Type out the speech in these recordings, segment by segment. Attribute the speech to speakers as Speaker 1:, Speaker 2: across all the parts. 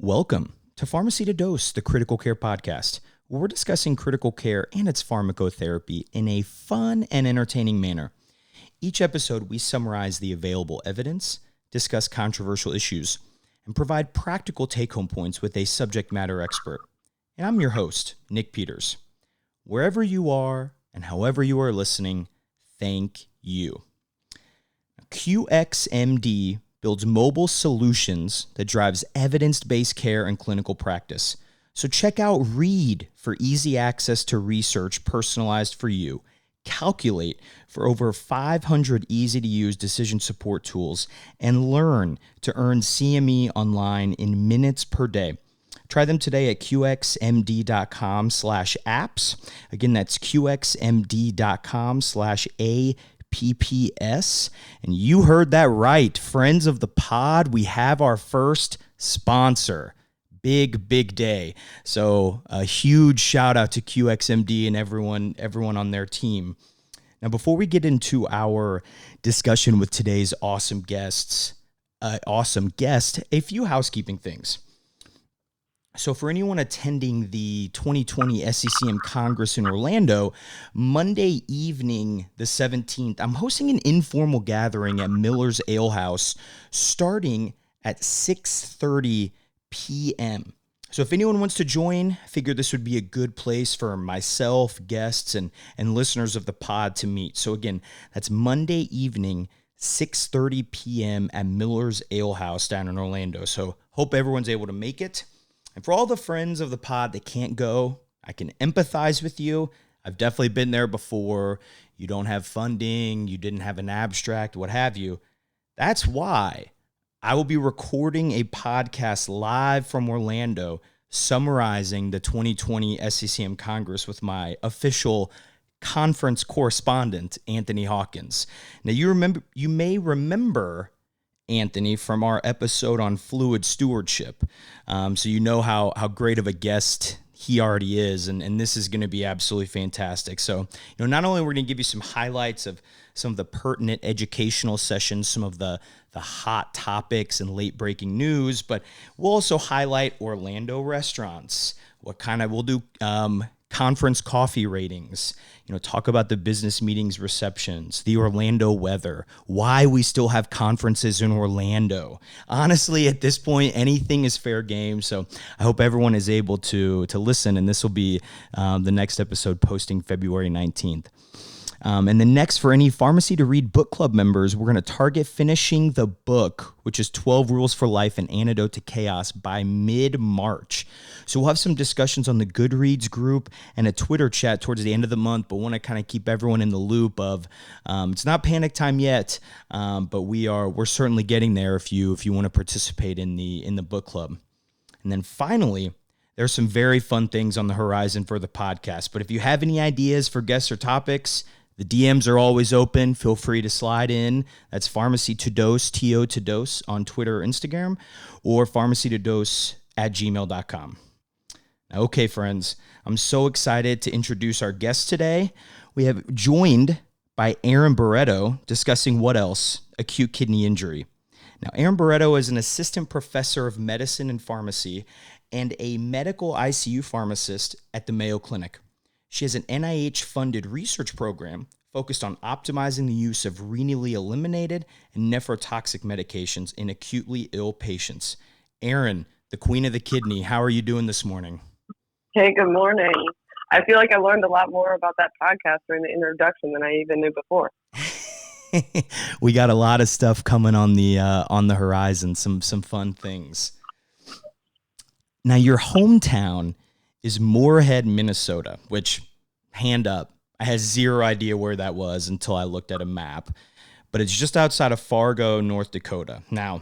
Speaker 1: Welcome to PharmacyToDose, the critical care podcast, where we're discussing critical care and its pharmacotherapy in a fun and entertaining manner. Each episode, we summarize the available evidence, discuss controversial issues, and provide practical take-home points with a subject matter expert. And I'm your host, Nick Peters. Wherever you are and however you are listening, thank you. QXMD builds mobile solutions that drives evidence-based care and clinical practice. So check out Read for easy access to research personalized for you. Calculate for over 500 easy-to-use decision support tools, and Learn to earn CME online in minutes per day. Try them today at qxmd.com/apps. Again, that's qxmd.com/APPS. And you heard that right. Friends of the pod, we have our first sponsor. Big day. So a huge shout out to QXMD and everyone on their team. Now, before we get into our discussion with today's awesome guest, a few housekeeping things. So for anyone attending the 2020 FCCM Congress in Orlando, Monday evening, the 17th, I'm hosting an informal gathering at Miller's Ale House starting at 6:30 p.m. So if anyone wants to join, I figured this would be a good place for myself, guests, and listeners of the pod to meet. So again, that's Monday evening, 6:30 p.m. at Miller's Ale House down in Orlando. So hope everyone's able to make it. And for all the friends of the pod that can't go, I can empathize with you. I've definitely been there before. You don't have funding, you didn't have an abstract, what have you. That's why I will be recording a podcast live from Orlando summarizing the 2020 SCCM Congress with my official conference correspondent, Anthony Hawkins. Now, you may remember Anthony from our episode on fluid stewardship. So you know how great of a guest he already is, and this is going to be absolutely fantastic. So, not only we're going to give you some highlights of some of the pertinent educational sessions, some of the hot topics and late breaking news, but we'll also highlight Orlando restaurants. We'll do conference coffee ratings, talk about the business meetings receptions, the Orlando weather, why we still have conferences in Orlando. Honestly, at this point, anything is fair game. So I hope everyone is able to listen, and this will be the next episode posting February 19th. And then next, for any Pharmacy to Read book club members, we're going to target finishing the book, which is 12 Rules for Life, An Antidote to Chaos, by mid-March. So we'll have some discussions on the Goodreads group and a Twitter chat towards the end of the month, but want to kind of keep everyone in the loop of it's not panic time yet, but we're certainly getting there if you want to participate in the book club. And then finally, there's some very fun things on the horizon for the podcast. But if you have any ideas for guests or topics, the DMs are always open. Feel free to slide in. That's PharmacyToDose, TO2Dose on Twitter or Instagram, or PharmacyToDose@gmail.com. Now, okay, friends, I'm so excited to introduce our guest today. We have joined by Erin Barreto discussing what else? Acute kidney injury. Now, Erin Barreto is an assistant professor of medicine and pharmacy and a medical ICU pharmacist at the Mayo Clinic. She has an NIH-funded research program focused on optimizing the use of renally eliminated and nephrotoxic medications in acutely ill patients. Erin, the queen of the kidney, how are you doing this morning?
Speaker 2: Hey, good morning. I feel like I learned a lot more about that podcast during the introduction than I even knew before.
Speaker 1: We got a lot of stuff coming on the horizon, some fun things. Now, your hometown is Moorhead, Minnesota, which, hand up, I had zero idea where that was until I looked at a map, but it's just outside of Fargo, North Dakota. Now,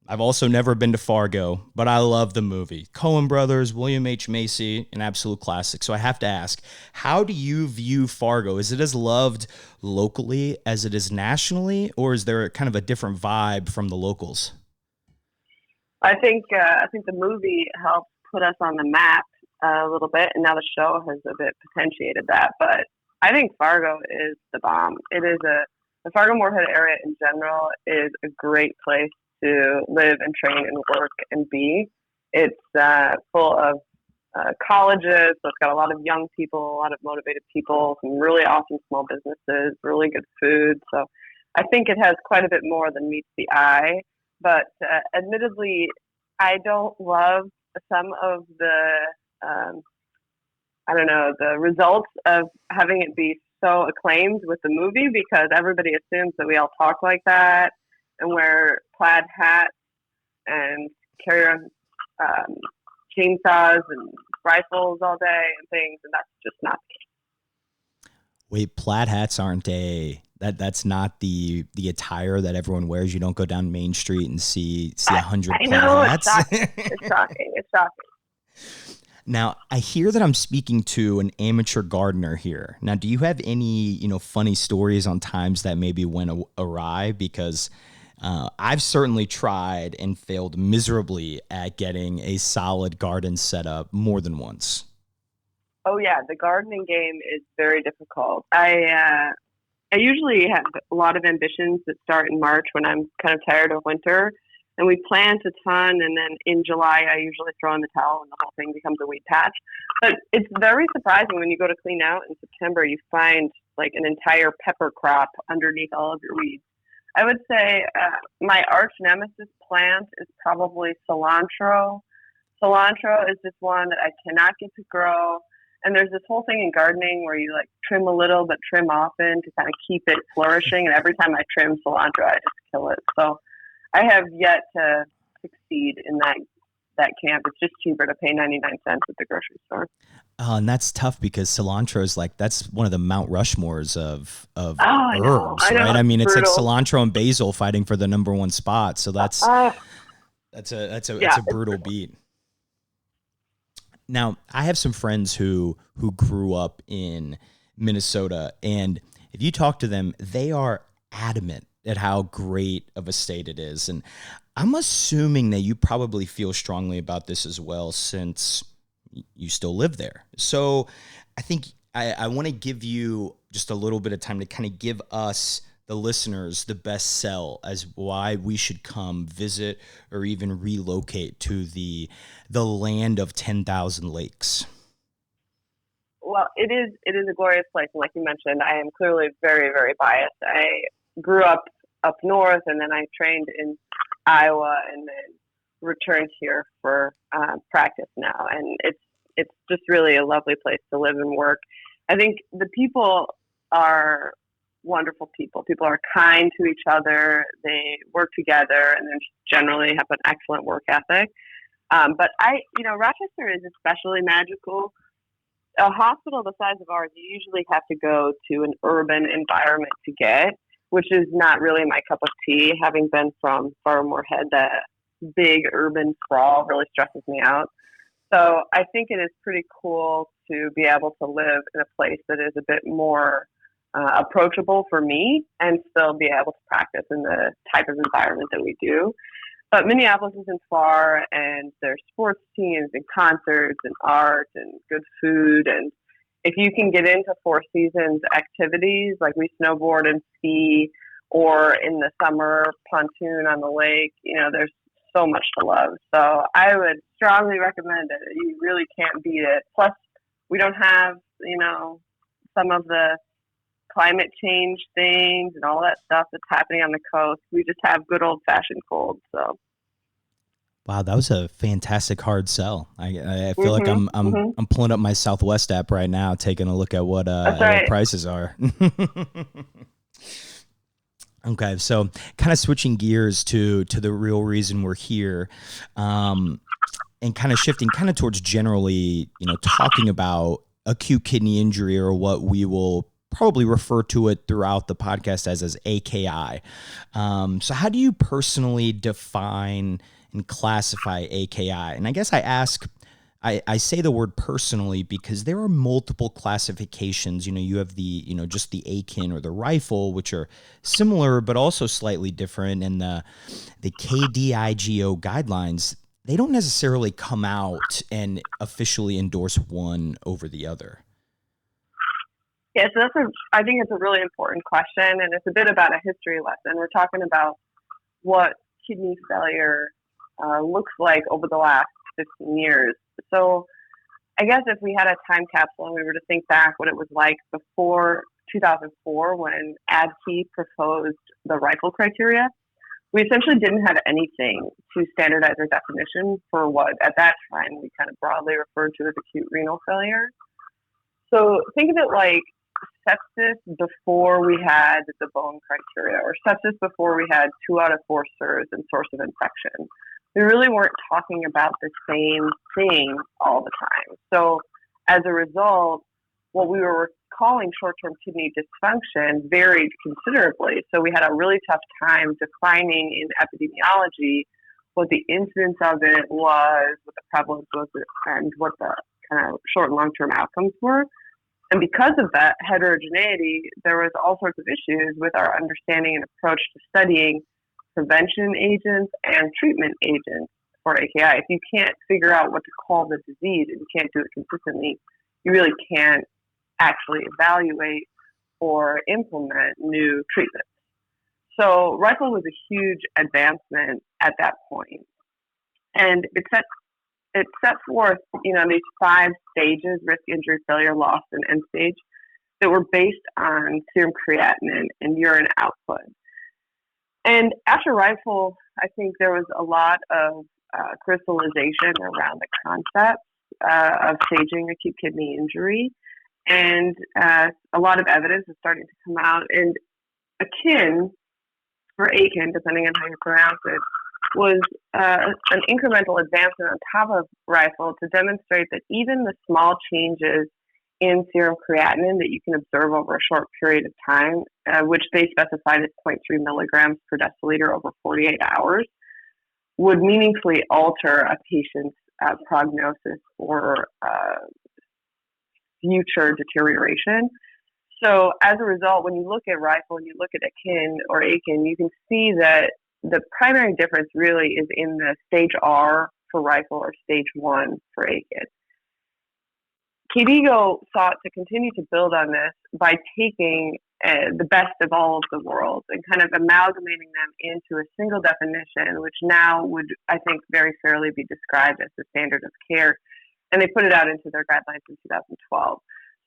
Speaker 1: I've also never been to Fargo, but I love the movie. Coen Brothers, William H. Macy, an absolute classic. So I have to ask, how do you view Fargo? Is it as loved locally as it is nationally, or is there kind of a different vibe from the locals?
Speaker 2: I think the movie helped put us on the map a little bit, and now the show has a bit potentiated that. But I think Fargo is the bomb. It is the Fargo-Moorhead area in general is a great place to live and train and work and be. It's full of colleges, so it's got a lot of young people, a lot of motivated people, some really awesome small businesses, really good food. So I think it has quite a bit more than meets the eye. But admittedly, I don't love some of the, the results of having it be so acclaimed with the movie, because everybody assumes that we all talk like that and wear plaid hats and carry around chainsaws and rifles all day and things, and that's just not the case.
Speaker 1: Wait, plaid hats aren't that's not the attire that everyone wears. You don't go down Main Street and see 100 plaid hats.
Speaker 2: It's shocking.
Speaker 1: Now, I hear that I'm speaking to an amateur gardener here. Now, do you have any, funny stories on times that maybe went awry? Because I've certainly tried and failed miserably at getting a solid garden set up more than once.
Speaker 2: Oh yeah, the gardening game is very difficult. I usually have a lot of ambitions that start in March when I'm kind of tired of winter, and we plant a ton, and then in July I usually throw in the towel and the whole thing becomes a weed patch. But it's very surprising when you go to clean out in September, you find like an entire pepper crop underneath all of your weeds. I would say my arch nemesis plant is probably cilantro. Cilantro is just one that I cannot get to grow. And there's this whole thing in gardening where you like trim a little but trim often to kind of keep it flourishing. And every time I trim cilantro, I just kill it. So I have yet to succeed in that camp. It's just cheaper to pay 99 cents at the grocery store.
Speaker 1: Oh, and that's tough because cilantro is that's one of the Mount Rushmores of herbs,
Speaker 2: right?
Speaker 1: I mean, it's
Speaker 2: brutal.
Speaker 1: like cilantro and basil fighting for the number one spot. So that's a brutal beat. Now, I have some friends who grew up in Minnesota, and if you talk to them, they are adamant at how great of a state it is. And I'm assuming that you probably feel strongly about this as well, since you still live there. So I think I want to give you just a little bit of time to kind of give us, the listeners, the best sell as why we should come visit or even relocate to the land of 10,000 lakes.
Speaker 2: Well, it is a glorious place. And like you mentioned, I am clearly very, very biased. I grew up north, and then I trained in Iowa, and then returned here for practice now. And it's just really a lovely place to live and work. I think the people are wonderful people. People are kind to each other. They work together, and then generally have an excellent work ethic. But Rochester is especially magical. A hospital the size of ours, you usually have to go to an urban environment to get, which is not really my cup of tea. Having been from Far Moorhead, the big urban sprawl really stresses me out. So I think it is pretty cool to be able to live in a place that is a bit more approachable for me, and still be able to practice in the type of environment that we do. But Minneapolis isn't far, and there's sports teams and concerts and art and good food. And if you can get into Four Seasons activities, like we snowboard and ski, or in the summer pontoon on the lake, there's so much to love. So I would strongly recommend it. You really can't beat it. Plus, we don't have, some of the climate change things and all that stuff that's happening on the coast. We just have good old fashioned cold. So,
Speaker 1: wow, that was a fantastic hard sell. I feel like I'm pulling up my Southwest app right now, taking a look at what prices are. Okay, so kind of switching gears to the real reason we're here, and kind of shifting kind of towards generally, talking about acute kidney injury, or what we will probably refer to it throughout the podcast as AKI. So how do you personally define and classify AKI? And I guess I say the word personally because there are multiple classifications. You have the, just the Akin or the rifle, which are similar but also slightly different. And the KDIGO guidelines, they don't necessarily come out and officially endorse one over the other.
Speaker 2: Yeah, so I think it's a really important question, and it's a bit about a history lesson. We're talking about what kidney failure looks like over the last 15 years. So I guess if we had a time capsule and we were to think back what it was like before 2004 when ADKI proposed the rifle criteria, we essentially didn't have anything to standardize our definition for what at that time we kind of broadly referred to as acute renal failure. So think of it like sepsis before we had the bone criteria, or sepsis before we had 2 out of 4 SIRS and source of infection. We really weren't talking about the same thing all the time. So as a result, what we were calling short-term kidney dysfunction varied considerably. So we had a really tough time defining in epidemiology what the incidence of it was, what the prevalence was, and what the kind of short and long-term outcomes were. And because of that heterogeneity, there was all sorts of issues with our understanding and approach to studying prevention agents and treatment agents for AKI. If you can't figure out what to call the disease and you can't do it consistently, you really can't actually evaluate or implement new treatments. So rifle was a huge advancement at that point. And it set forth, these 5 stages: risk, injury, failure, loss, and end stage, that were based on serum creatinine and urine output. And after rifle, I think there was a lot of crystallization around the concept of staging acute kidney injury. And a lot of evidence is starting to come out. And akin, or akin, depending on how you pronounce it, was an incremental advancement on top of rifle to demonstrate that even the small changes in serum creatinine that you can observe over a short period of time, which they specified as 0.3 milligrams per deciliter over 48 hours, would meaningfully alter a patient's prognosis or future deterioration. So as a result, when you look at rifle and you look at akin or akin, you can see that the primary difference really is in the stage R for rifle or stage 1 for akin. KDIGO sought to continue to build on this by taking the best of all of the worlds and kind of amalgamating them into a single definition, which now would, I think, very fairly be described as the standard of care. And they put it out into their guidelines in 2012.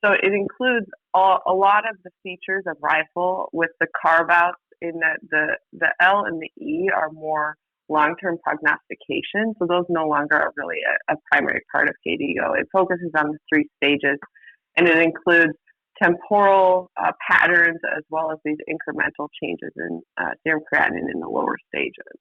Speaker 2: So it includes a lot of the features of rifle, with the carve-outs in that the L and the E are more long-term prognostication. So those no longer are really a primary part of KDIGO. It focuses on the 3 stages, and it includes temporal patterns as well as these incremental changes in serum creatinine in the lower stages.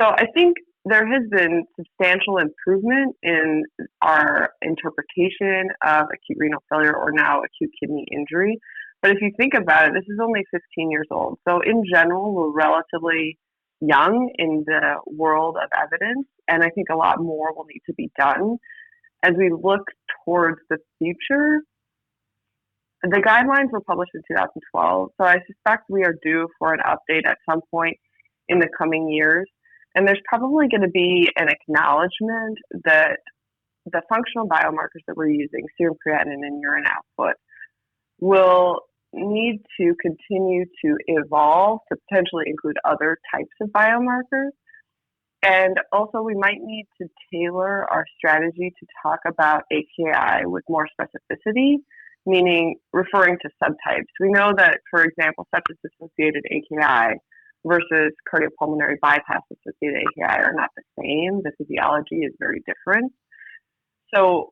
Speaker 2: So I think there has been substantial improvement in our interpretation of acute renal failure, or now acute kidney injury. But if you think about it, this is only 15 years old. So in general, we're relatively young in the world of evidence, and I think a lot more will need to be done. As we look towards the future, the guidelines were published in 2012, so I suspect we are due for an update at some point in the coming years. And there's probably going to be an acknowledgement that the functional biomarkers that we're using, serum creatinine and urine output, will need to continue to evolve to potentially include other types of biomarkers. And also we might need to tailor our strategy to talk about AKI with more specificity, meaning referring to subtypes. We know that, for example, sepsis-associated AKI versus cardiopulmonary bypass-associated AKI are not the same. The physiology is very different. So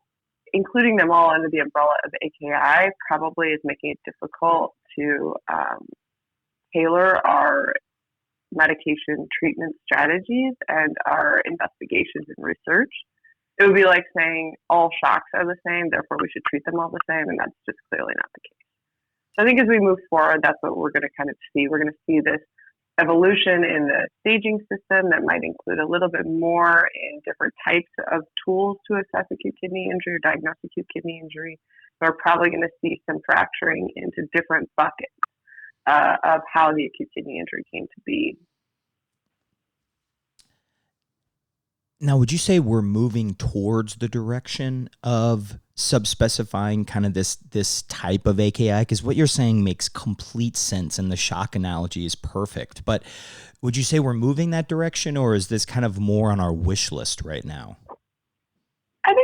Speaker 2: including them all under the umbrella of AKI probably is making it difficult to tailor our medication treatment strategies and our investigations and research. It would be like saying all shocks are the same, therefore we should treat them all the same, and that's just clearly not the case. So I think as we move forward, that's what we're going to kind of see. We're going to see this evolution in the staging system that might include a little bit more in different types of tools to assess acute kidney injury or diagnose acute kidney injury. We're probably going to see some fracturing into different buckets of how the acute kidney injury came to be.
Speaker 1: Now, would you say we're moving towards the direction of subspecifying kind of this type of AKI? Because what you're saying makes complete sense, and the shock analogy is perfect. But would you say we're moving that direction, or is this kind of more on our wish list right now?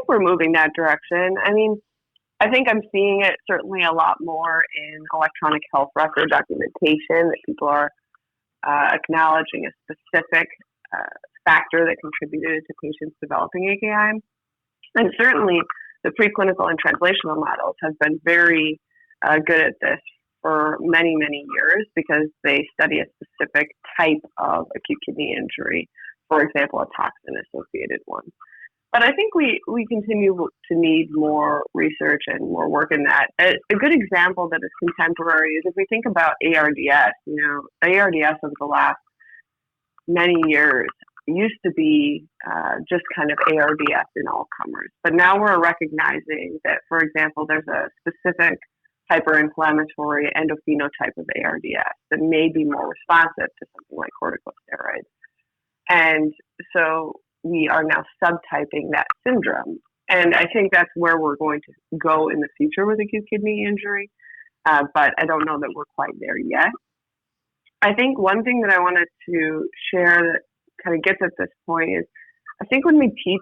Speaker 2: we're moving that direction. I mean, I think I'm seeing it certainly a lot more in electronic health record documentation, that people are acknowledging a specific factor that contributed to patients developing AKI. And certainly the preclinical and translational models have been very good at this for many, many years, because they study a specific type of acute kidney injury, for example, a toxin-associated one. But I think we continue to need more research and more work in that. A good example that is contemporary is if we think about ARDS. ARDS over the last many years used to be just kind of ARDS in all comers. But now we're recognizing that, for example, there's a specific hyperinflammatory endophenotype of ARDS that may be more responsive to something like corticosteroids. And so we are now subtyping that syndrome. And I think that's where we're going to go in the future with acute kidney injury. But I don't know that we're quite there yet. I think one thing that I wanted to share that kind of gets at this point is, I think when we teach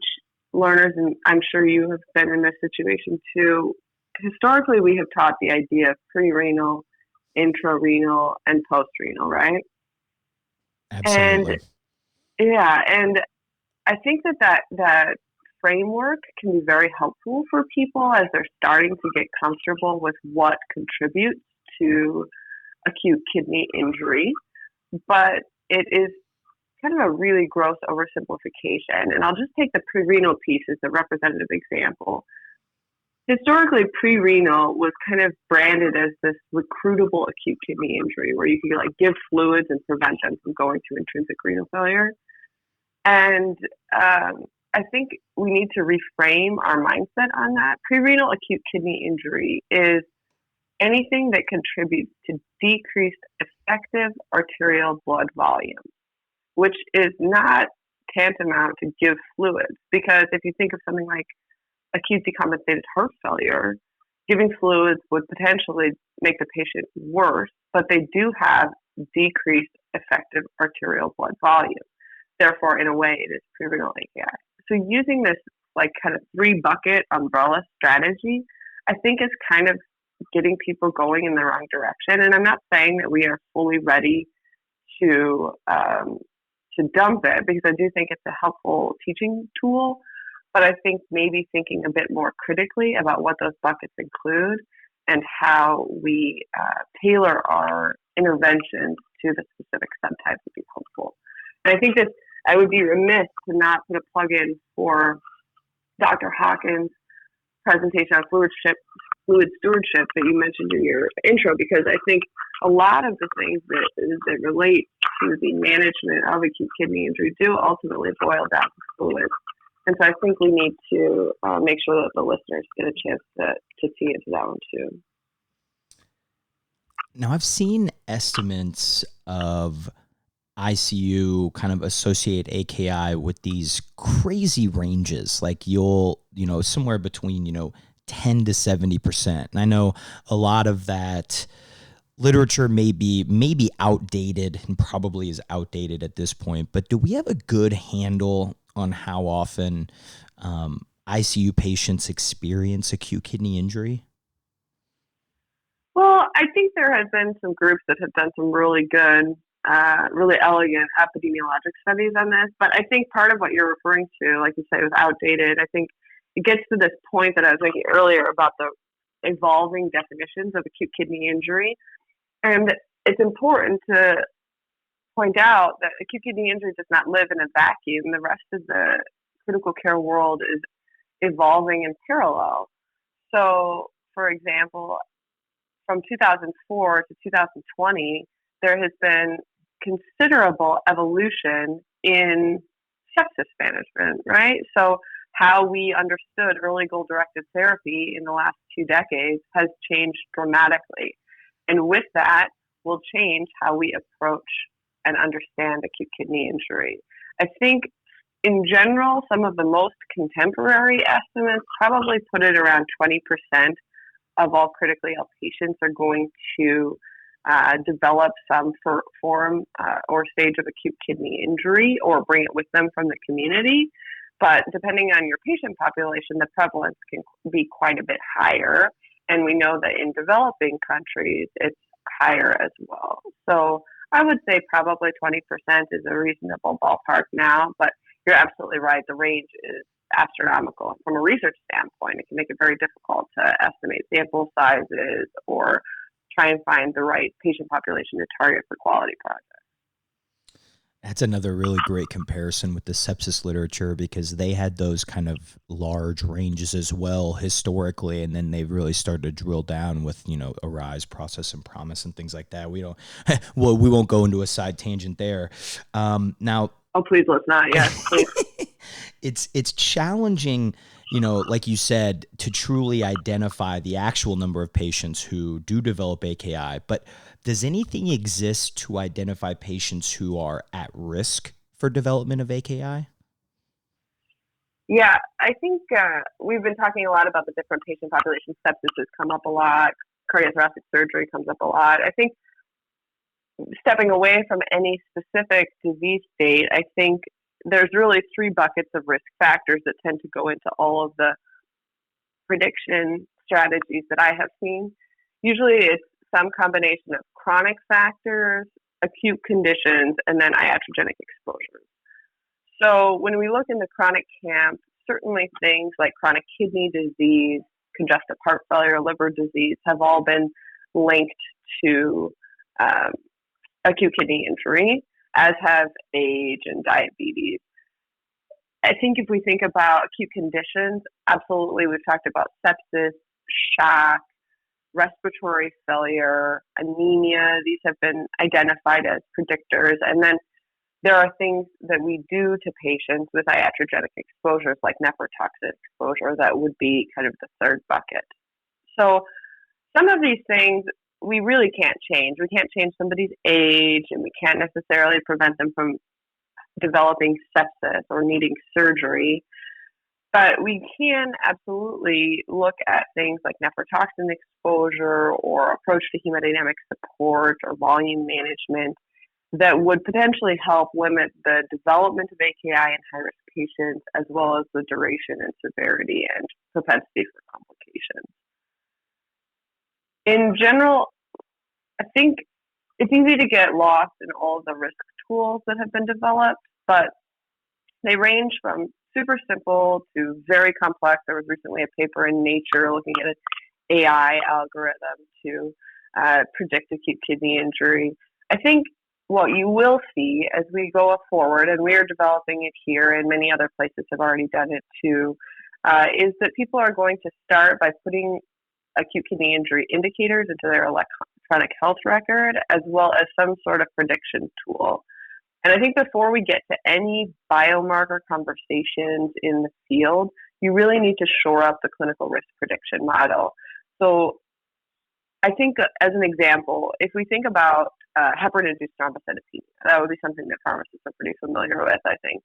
Speaker 2: learners, and I'm sure you have been in this situation too, historically we have taught the idea of pre-renal, intrarenal, and post-renal, right?
Speaker 1: Absolutely.
Speaker 2: And I think that framework can be very helpful for people as they're starting to get comfortable with what contributes to acute kidney injury. But it is kind of a really gross oversimplification. And I'll just take the pre-renal piece as a representative example. Historically, pre-renal was kind of branded as this recruitable acute kidney injury where you could give fluids and prevent them from going to intrinsic renal failure. And I think we need to reframe our mindset on that. Pre-renal acute kidney injury is anything that contributes to decreased effective arterial blood volume, which is not tantamount to give fluids. Because if you think of something like acute decompensated heart failure, giving fluids would potentially make the patient worse, but they do have decreased effective arterial blood volume. Therefore, in a way, it is pre-renal AKI. So using this kind of 3-bucket umbrella strategy, I think is kind of getting people going in the wrong direction. And I'm not saying that we are fully ready to dump it, because I do think it's a helpful teaching tool. But I think maybe thinking a bit more critically about what those buckets include and how we tailor our interventions to the specific subtype would be helpful. And I think that I would be remiss to not put a plug in for Dr. Hawkins' presentation on fluid stewardship that you mentioned in your intro, because I think a lot of the things that relate to the management of acute kidney injury do ultimately boil down to fluids. And so I think we need to make sure that the listeners get a chance to see into that one too.
Speaker 1: Now, I've seen estimates of ICU kind of associate AKI with these crazy ranges, like you'll, somewhere between, 10 to 70%. And I know a lot of that literature may be outdated and probably is outdated at this point, but do we have a good handle on how often ICU patients experience acute kidney injury?
Speaker 2: Well, I think there have been some groups that have done some really good, really elegant epidemiologic studies on this. But I think part of what you're referring to, like you say, was outdated. I think it gets to this point that I was making earlier about the evolving definitions of acute kidney injury. And it's important to point out that acute kidney injury does not live in a vacuum. The rest of the critical care world is evolving in parallel. So, for example, from 2004 to 2020, there has been considerable evolution in sepsis management, right? So how we understood early goal-directed therapy in the last 2 decades has changed dramatically. And with that will change how we approach and understand acute kidney injury. I think in general, some of the most contemporary estimates probably put it around 20% of all critically ill patients are going to develop some form or stage of acute kidney injury or bring it with them from the community. But depending on your patient population, the prevalence can be quite a bit higher. And we know that in developing countries, it's higher as well. So I would say probably 20% is a reasonable ballpark now, but you're absolutely right. The range is astronomical. From a research standpoint, it can make it very difficult to estimate sample sizes or try and find the right patient population to target for quality projects.
Speaker 1: That's another really great comparison with the sepsis literature, because they had those kind of large ranges as well historically, and then they really started to drill down with, ARISE, process, and promise, and things like that. We won't go into a side tangent there. Now,
Speaker 2: oh, please let's not. Yes, please.
Speaker 1: It's challenging, like you said, to truly identify the actual number of patients who do develop AKI, but does anything exist to identify patients who are at risk for development of AKI?
Speaker 2: Yeah, I think we've been talking a lot about the different patient populations. Sepsis has come up a lot. Cardiothoracic surgery comes up a lot. I think stepping away from any specific disease state, I think there's really three buckets of risk factors that tend to go into all of the prediction strategies that I have seen. Usually it's some combination of chronic factors, acute conditions, and then iatrogenic exposures. So when we look in the chronic camp, certainly things like chronic kidney disease, congestive heart failure, liver disease have all been linked to acute kidney injury, as have age and diabetes. I think if we think about acute conditions, absolutely, we've talked about sepsis, shock, respiratory failure, anemia. These have been identified as predictors. And then there are things that we do to patients with iatrogenic exposures, like nephrotoxic exposure, that would be kind of the third bucket. So some of these things we really can't change. We can't change somebody's age, and we can't necessarily prevent them from developing sepsis or needing surgery. But we can absolutely look at things like nephrotoxin exposure or approach to hemodynamic support or volume management that would potentially help limit the development of AKI in high-risk patients, as well as the duration and severity and propensity for complications. In general, I think it's easy to get lost in all of the risk tools that have been developed, but they range from super simple to very complex. There was recently a paper in Nature looking at an AI algorithm to predict acute kidney injury. I think what you will see as we go forward, and we're developing it here and many other places have already done it too, is that people are going to start by putting acute kidney injury indicators into their electronic health record, as well as some sort of prediction tool. And I think before we get to any biomarker conversations in the field, you really need to shore up the clinical risk prediction model. So I think as an example, if we think about heparin-induced thrombocytopenia, that would be something that pharmacists are pretty familiar with, I think.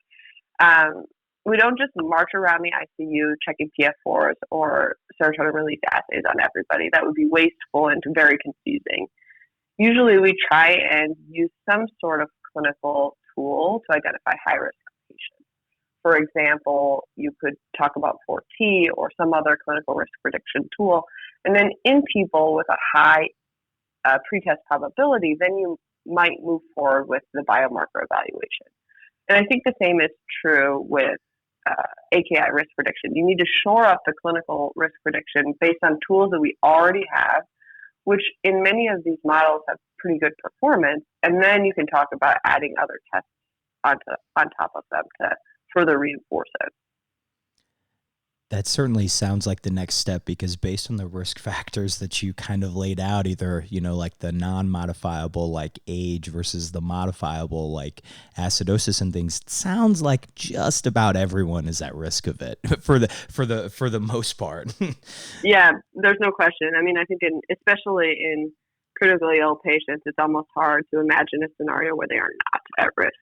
Speaker 2: We don't just march around the ICU checking PF4s or serotonin release assays on everybody. That would be wasteful and very confusing. Usually we try and use some sort of clinical tool to identify high-risk patients. For example, you could talk about 4T or some other clinical risk prediction tool. And then in people with a high pretest probability, then you might move forward with the biomarker evaluation. And I think the same is true with AKI risk prediction. You need to shore up the clinical risk prediction based on tools that we already have, which in many of these models have pretty good performance, and then you can talk about adding other tests on top of them to further reinforce it.
Speaker 1: That certainly sounds like the next step, because based on the risk factors that you kind of laid out, either, like the non-modifiable like age versus the modifiable like acidosis and things, it sounds like just about everyone is at risk of it for the most part.
Speaker 2: Yeah, there's no question. I mean, I think especially in critically ill patients, it's almost hard to imagine a scenario where they are not at risk.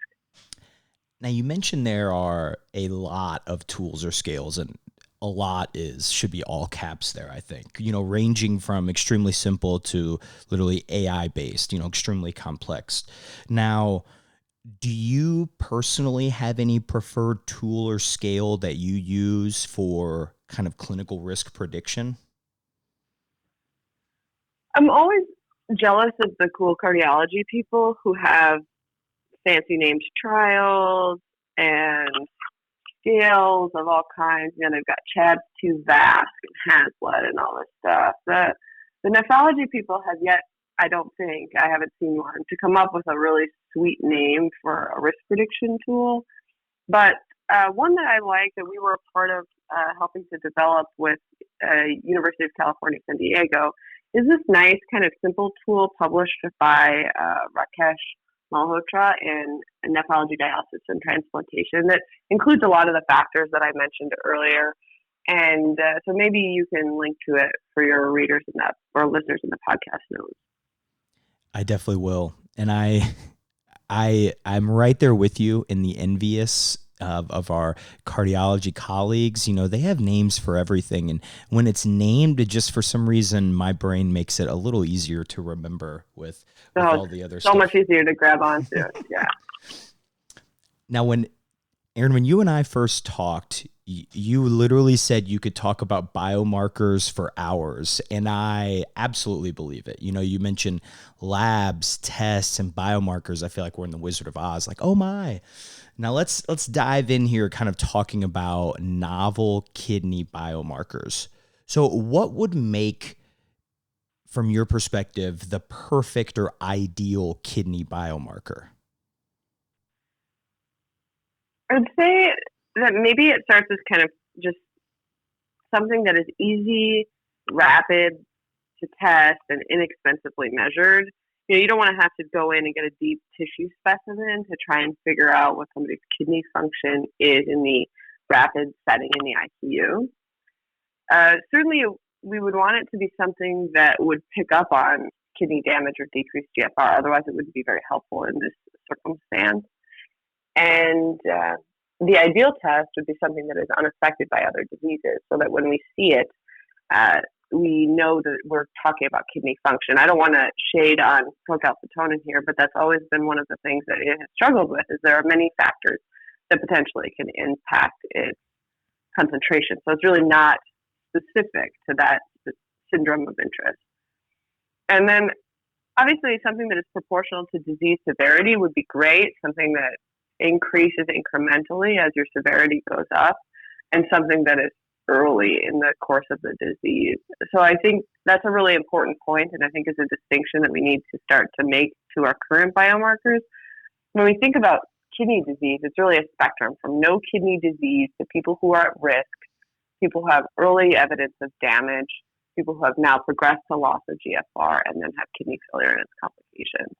Speaker 1: Now, you mentioned there are a lot of tools or scales, and a lot should be all caps there, I think, ranging from extremely simple to literally AI based, extremely complex. Now, Do you personally have any preferred tool or scale that you use for kind of clinical risk prediction?
Speaker 2: I'm always jealous of the cool cardiology people who have fancy named trials and scales of all kinds. You know, they've got Chad's Too Vast and Hazlitt and all this stuff. The nephrology people have yet, I don't think, I haven't seen one, to come up with a really sweet name for a risk prediction tool. But one that I like that we were a part of helping to develop with University of California, San Diego, is this nice kind of simple tool published by Rakesh Malhotra in nephrology dialysis and transplantation that includes a lot of the factors that I mentioned earlier. And so maybe you can link to it for your readers in that, or listeners in the podcast notes.
Speaker 1: I definitely will. And I'm right there with you in the envious of our cardiology colleagues. You know, they have names for everything. And when it's named, it just for some reason, my brain makes it a little easier to remember with all the other stuff.
Speaker 2: So much easier to grab onto. Yeah.
Speaker 1: Now, Erin, when you and I first talked, you literally said you could talk about biomarkers for hours, and I absolutely believe it. You know, you mentioned labs, tests, and biomarkers. I feel like we're in the Wizard of Oz, like, oh my. Now let's dive in here, kind of talking about novel kidney biomarkers. So what would make, from your perspective, the perfect or ideal kidney biomarker?
Speaker 2: I'd say that maybe it starts as kind of just something that is easy, rapid to test, and inexpensively measured. You know, you don't want to have to go in and get a deep tissue specimen to try and figure out what somebody's kidney function is in the rapid setting in the ICU. Certainly, we would want it to be something that would pick up on kidney damage or decreased GFR. Otherwise, it wouldn't be very helpful in this circumstance. And the ideal test would be something that is unaffected by other diseases, so that when we see it, we know that we're talking about kidney function. I don't want to shade on procalcitonin here, but that's always been one of the things that it has struggled with, is there are many factors that potentially can impact its concentration. So it's really not specific to that syndrome of interest. And then obviously something that is proportional to disease severity would be great, something that increases incrementally as your severity goes up, and something that is early in the course of the disease. So I think that's a really important point, and I think is a distinction that we need to start to make to our current biomarkers. When we think about kidney disease, it's really a spectrum from no kidney disease to people who are at risk, people who have early evidence of damage, people who have now progressed to loss of GFR, and then have kidney failure and its complications.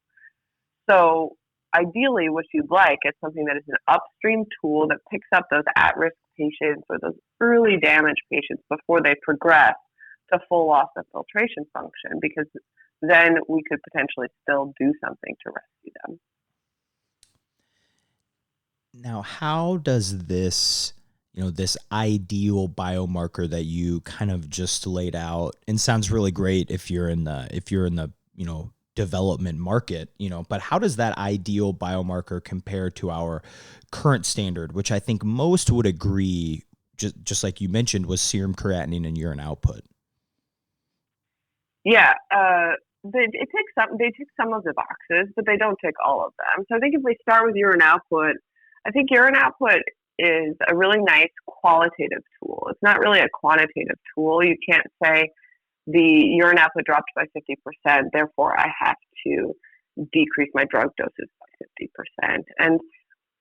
Speaker 2: So ideally, what you'd like is something that is an upstream tool that picks up those at-risk patients or those early damaged patients before they progress to full loss of filtration function, because then we could potentially still do something to rescue them.
Speaker 1: Now, how does this, this ideal biomarker that you kind of just laid out, and sounds really great if you're in the development market, but how does that ideal biomarker compare to our current standard, which I think most would agree, just like you mentioned, was serum creatinine and urine output?
Speaker 2: Yeah, they tick some of the boxes, but they don't tick all of them. So I think if we start with urine output, I think urine output is a really nice qualitative tool. It's not really a quantitative tool. You can't say the urine output dropped by 50%, therefore I have to decrease my drug doses by 50%. And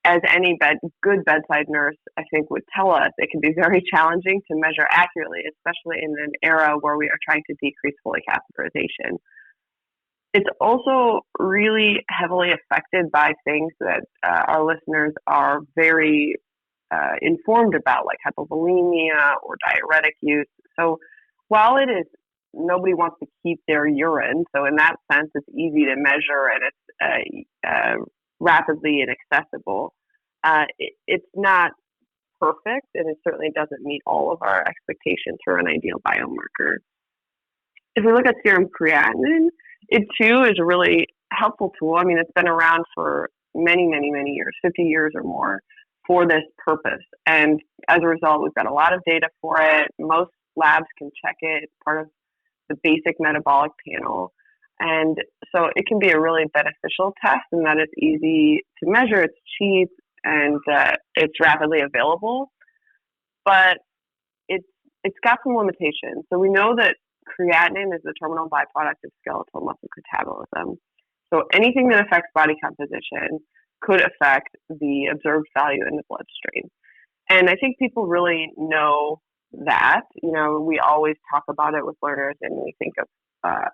Speaker 2: as any good bedside nurse, I think, would tell us, it can be very challenging to measure accurately, especially in an era where we are trying to decrease Foley catheterization. It's also really heavily affected by things that our listeners are very informed about, like hypovolemia or diuretic use. So while it is, nobody wants to keep their urine, so in that sense, it's easy to measure and it's rapidly and accessible. It's not perfect, and it certainly doesn't meet all of our expectations for an ideal biomarker. If we look at serum creatinine, it too is a really helpful tool. I mean, it's been around for many, many, many years, 50 years or more, for this purpose. And as a result, we've got a lot of data for it. Most labs can check it. It's part of the basic metabolic panel. And so it can be a really beneficial test in that it's easy to measure, it's cheap, and it's rapidly available. But it's got some limitations. So we know that creatinine is the terminal byproduct of skeletal muscle catabolism. So anything that affects body composition could affect the observed value in the bloodstream. And I think people really know that. You know, we always talk about it with learners, and we think of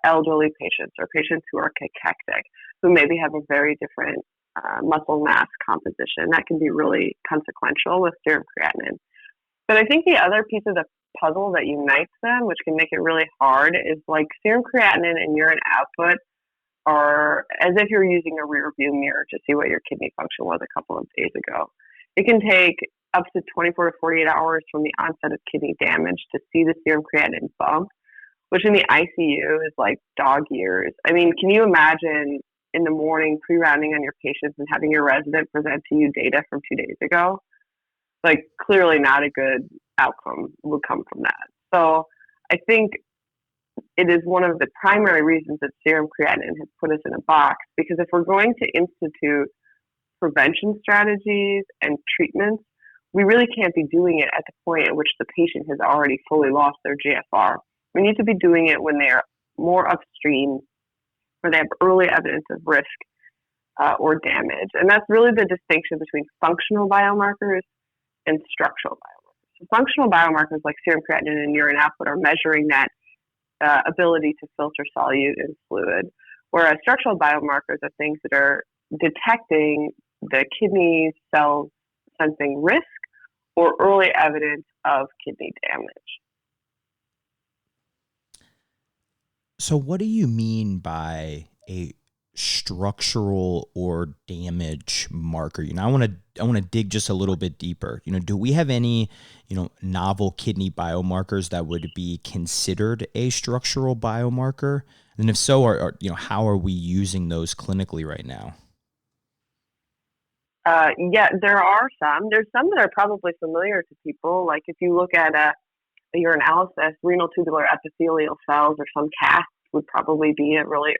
Speaker 2: elderly patients or patients who are cachectic, who maybe have a very different muscle mass composition. That can be really consequential with serum creatinine. But I think the other piece of the puzzle that unites them, which can make it really hard, is like serum creatinine and urine output are as if you're using a rear view mirror to see what your kidney function was a couple of days ago. It can take up to 24 to 48 hours from the onset of kidney damage to see the serum creatinine bump, which in the ICU is like dog years. I mean, can you imagine in the morning pre-rounding on your patients and having your resident present to you data from 2 days ago? Like, clearly not a good outcome would come from that. So I think it is one of the primary reasons that serum creatinine has put us in a box, because if we're going to institute prevention strategies and treatments, we really can't be doing it at the point at which the patient has already fully lost their GFR. We need to be doing it when they're more upstream, where they have early evidence of risk or damage. And that's really the distinction between functional biomarkers and structural biomarkers. So functional biomarkers like serum creatinine and urine output are measuring that ability to filter solute in fluid, whereas structural biomarkers are things that are detecting the kidney cells sensing risk or early evidence of kidney damage.
Speaker 1: So what do you mean by a structural or damage marker? You know, I want to dig just a little bit deeper. You know, do we have any, novel kidney biomarkers that would be considered a structural biomarker? And if so, how are we using those clinically right now?
Speaker 2: Yeah, there are some. There's some that are probably familiar to people. Like if you look at a urinalysis, renal tubular epithelial cells or some casts would probably be a really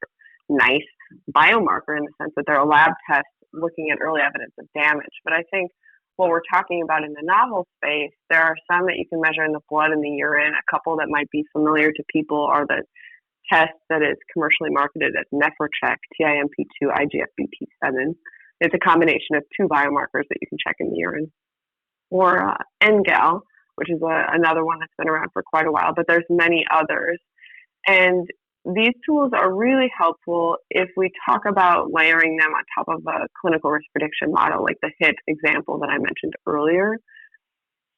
Speaker 2: nice biomarker in the sense that they're a lab test looking at early evidence of damage. But I think what we're talking about in the novel space, there are some that you can measure in the blood and the urine. A couple that might be familiar to people are the test that is commercially marketed as NephroCheck, TIMP2, IGFBP7. It's a combination of two biomarkers that you can check in the urine. Or NGAL, which is another one that's been around for quite a while, but there's many others. And these tools are really helpful if we talk about layering them on top of a clinical risk prediction model, like the HIT example that I mentioned earlier.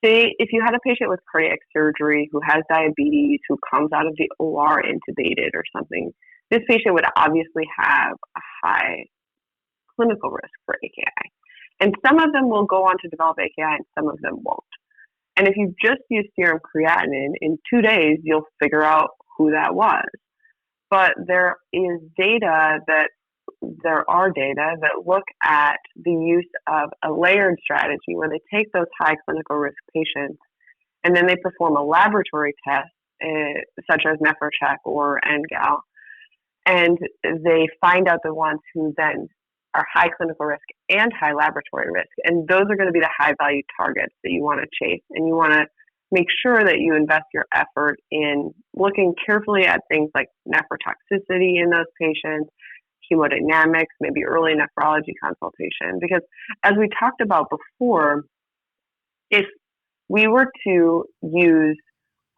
Speaker 2: Say if you had a patient with cardiac surgery who has diabetes, who comes out of the OR intubated or something, this patient would obviously have a high clinical risk for AKI. And some of them will go on to develop AKI and some of them won't. And if you just use serum creatinine, in 2 days, you'll figure out who that was. But there are data that look at the use of a layered strategy where they take those high clinical risk patients and then they perform a laboratory test, such as NephroCheck or NGAL, and they find out the ones who then are high clinical risk and high laboratory risk. And those are going to be the high value targets that you want to chase. And you want to make sure that you invest your effort in looking carefully at things like nephrotoxicity in those patients, hemodynamics, maybe early nephrology consultation. Because as we talked about before, if we were to use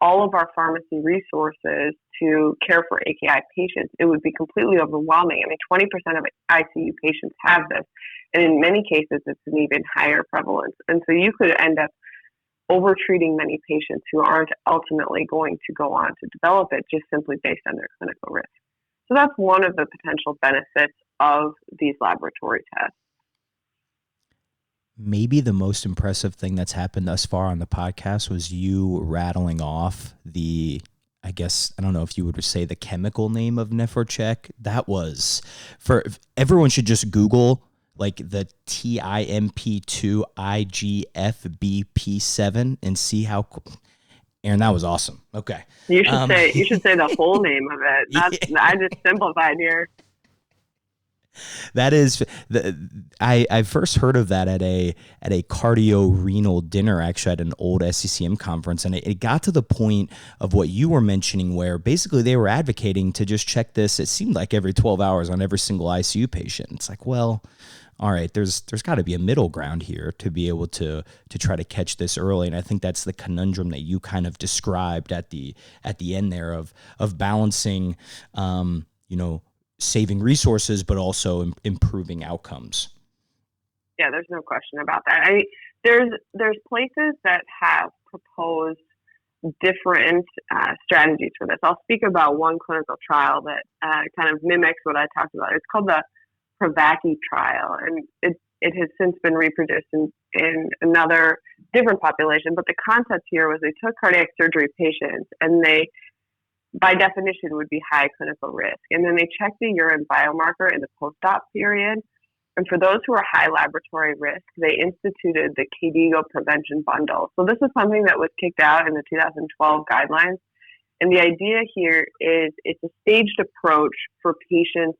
Speaker 2: all of our pharmacy resources to care for AKI patients, it would be completely overwhelming. I mean, 20% of ICU patients have this, and in many cases, it's an even higher prevalence. And so you could end up over-treating many patients who aren't ultimately going to go on to develop it just simply based on their clinical risk. So that's one of the potential benefits of these laboratory tests.
Speaker 1: Maybe the most impressive thing that's happened thus far on the podcast was you rattling off I don't know if you would say the chemical name of NephroCheck. That was everyone should just Google like the TIMP2 IGFBP7 and see how. Aaron, that was awesome. Okay.
Speaker 2: You should say the whole name of it. I just simplified here.
Speaker 1: That is I first heard of that at a cardio renal dinner, actually at an old FCCM conference, and it got to the point of what you were mentioning, where basically they were advocating to just check this. It seemed like every 12 hours on every single ICU patient. It's like, well, all right, there's got to be a middle ground here to be able to try to catch this early, and I think that's the conundrum that you kind of described at the end there of balancing, saving resources, but also improving outcomes.
Speaker 2: Yeah, there's no question about that. I mean, there's places that have proposed different strategies for this. I'll speak about one clinical trial that kind of mimics what I talked about. It's called the Prevalence trial, and it has since been reproduced in another different population. But the concept here was they took cardiac surgery patients, and they, by definition, would be high clinical risk. And then they checked the urine biomarker in the post-op period. And for those who are high laboratory risk, they instituted the KDIGO prevention bundle. So this is something that was kicked out in the 2012 guidelines. And the idea here is it's a staged approach for patients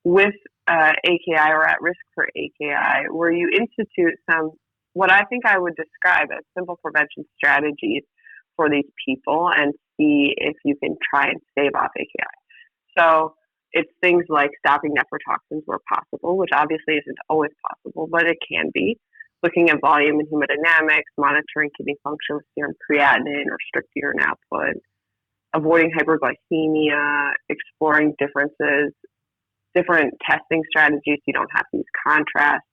Speaker 2: with AKI or at risk for AKI, where you institute some, what I think I would describe as simple prevention strategies for these people and see if you can try and stave off AKI. So it's things like stopping nephrotoxins where possible, which obviously isn't always possible, but it can be. Looking at volume and hemodynamics, monitoring kidney function with serum creatinine or strict urine output, avoiding hyperglycemia, exploring different testing strategies so you don't have to use contrast,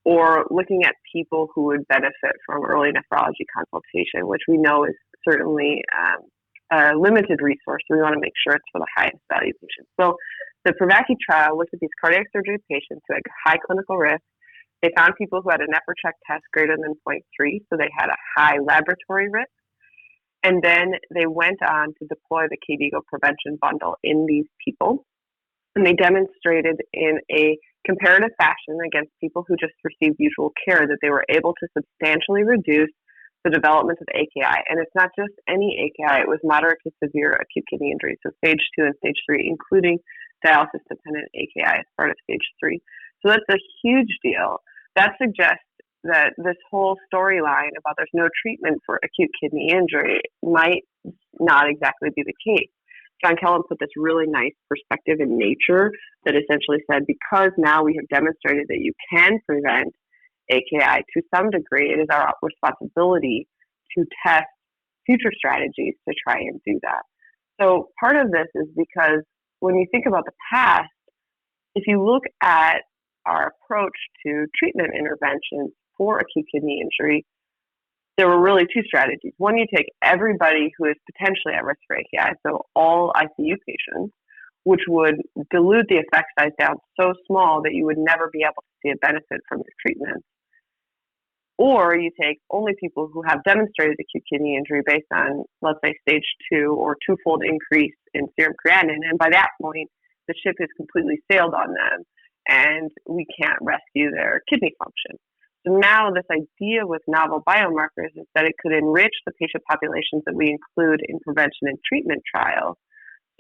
Speaker 2: or looking at people who would benefit from early nephrology consultation, which we know is certainly a limited resource. So we want to make sure it's for the highest value patients. So the Prevalence trial looked at these cardiac surgery patients who had high clinical risk. They found people who had a nephrocheck test greater than 0.3, so they had a high laboratory risk. And then they went on to deploy the KDIGO prevention bundle in these people. And they demonstrated in a comparative fashion against people who just received usual care that they were able to substantially reduce the development of AKI. And it's not just any AKI, it was moderate to severe acute kidney injury, so stage 2 and stage 3, including dialysis-dependent AKI as part of stage 3. So that's a huge deal. That suggests that this whole storyline about there's no treatment for acute kidney injury might not exactly be the case. John Kellum put this really nice perspective in Nature that essentially said, because now we have demonstrated that you can prevent AKI to some degree, it is our responsibility to test future strategies to try and do that. So part of this is because when you think about the past, if you look at our approach to treatment interventions for acute kidney injury, there were really two strategies. One, you take everybody who is potentially at risk for AKI, so all ICU patients, which would dilute the effect size down so small that you would never be able to see a benefit from your treatment. Or you take only people who have demonstrated acute kidney injury based on, let's say, stage 2 or twofold increase in serum creatinine, and by that point, the ship has completely sailed on them, and we can't rescue their kidney function. So now this idea with novel biomarkers is that it could enrich the patient populations that we include in prevention and treatment trials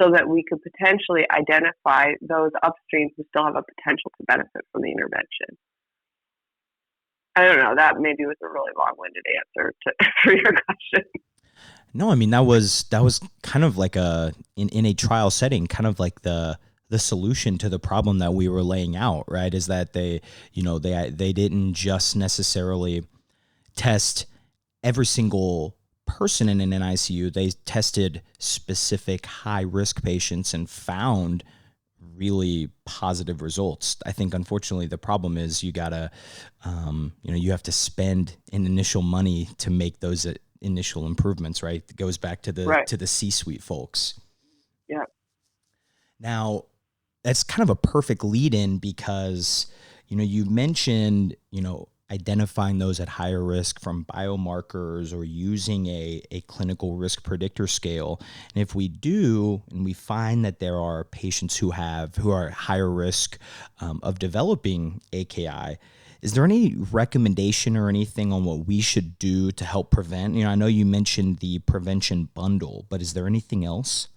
Speaker 2: so that we could potentially identify those upstream who still have a potential to benefit from the intervention. I don't know, that maybe was a really long-winded answer for your question.
Speaker 1: No, I mean, that was kind of like in a trial setting, kind of like the solution to the problem that we were laying out, right? Is that they didn't just necessarily test every single person in an ICU. They tested specific high risk patients and found really positive results. I think unfortunately the problem is you gotta, you have to spend an initial money to make those initial improvements, right? It goes back to the C-suite folks.
Speaker 2: Yeah.
Speaker 1: Now, that's kind of a perfect lead in because, you mentioned, identifying those at higher risk from biomarkers or using a clinical risk predictor scale? And if we do, and we find that there are patients who are at higher risk of developing AKI, is there any recommendation or anything on what we should do to help prevent? I know you mentioned the prevention bundle, but is there anything else?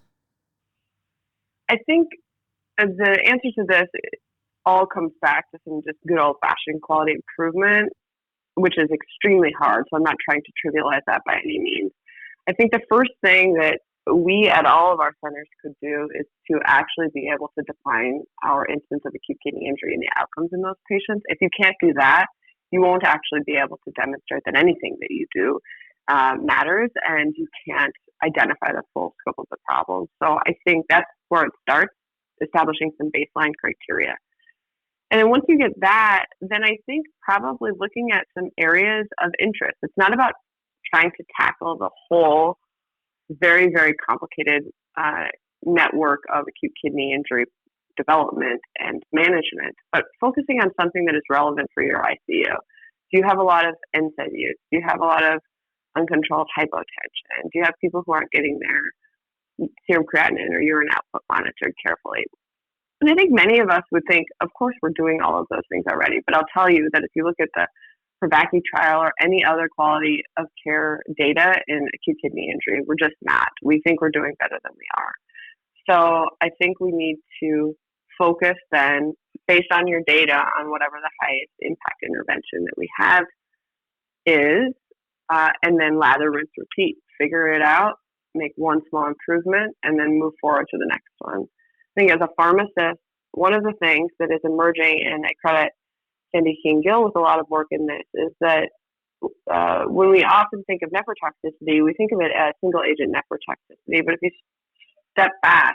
Speaker 2: I think the answer to this all comes back to some just good old-fashioned quality improvement, which is extremely hard. So I'm not trying to trivialize that by any means. I think the first thing that we at all of our centers could do is to actually be able to define our instance of acute kidney injury and the outcomes in those patients. If you can't do that, you won't actually be able to demonstrate that anything that you do matters, and you can't identify the full scope of the problem. So I think that's where it starts, establishing some baseline criteria. And then once you get that, then I think probably looking at some areas of interest. It's not about trying to tackle the whole very, very complicated network of acute kidney injury development and management, but focusing on something that is relevant for your ICU. Do you have a lot of NSAID use? Do you have a lot of uncontrolled hypotension? Do you have people who aren't getting their serum creatinine or urine output monitored carefully? And I think many of us would think, of course, we're doing all of those things already. But I'll tell you that if you look at the Prevalence trial or any other quality of care data in acute kidney injury, we're just not. We think we're doing better than we are. So I think we need to focus then, based on your data, on whatever the highest impact intervention that we have is, and then lather, rinse, repeat. Figure it out, make one small improvement, and then move forward to the next one. I think as a pharmacist, one of the things that is emerging, and I credit Sandy King-Gill with a lot of work in this, is that when we often think of nephrotoxicity, we think of it as single agent nephrotoxicity. But if you step back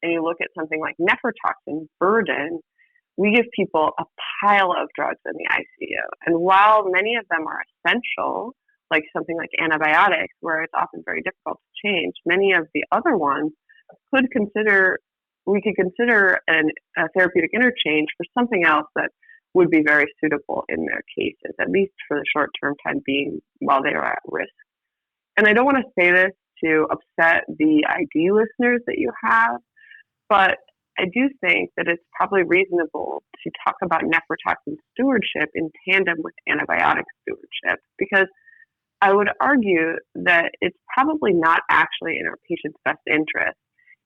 Speaker 2: and you look at something like nephrotoxin burden, we give people a pile of drugs in the ICU. And while many of them are essential, like something like antibiotics, where it's often very difficult to change, many of the other ones we could consider a therapeutic interchange for something else that would be very suitable in their cases, at least for the short-term time being while they are at risk. And I don't want to say this to upset the ID listeners that you have, but I do think that it's probably reasonable to talk about nephrotoxin stewardship in tandem with antibiotic stewardship, because I would argue that it's probably not actually in our patient's best interest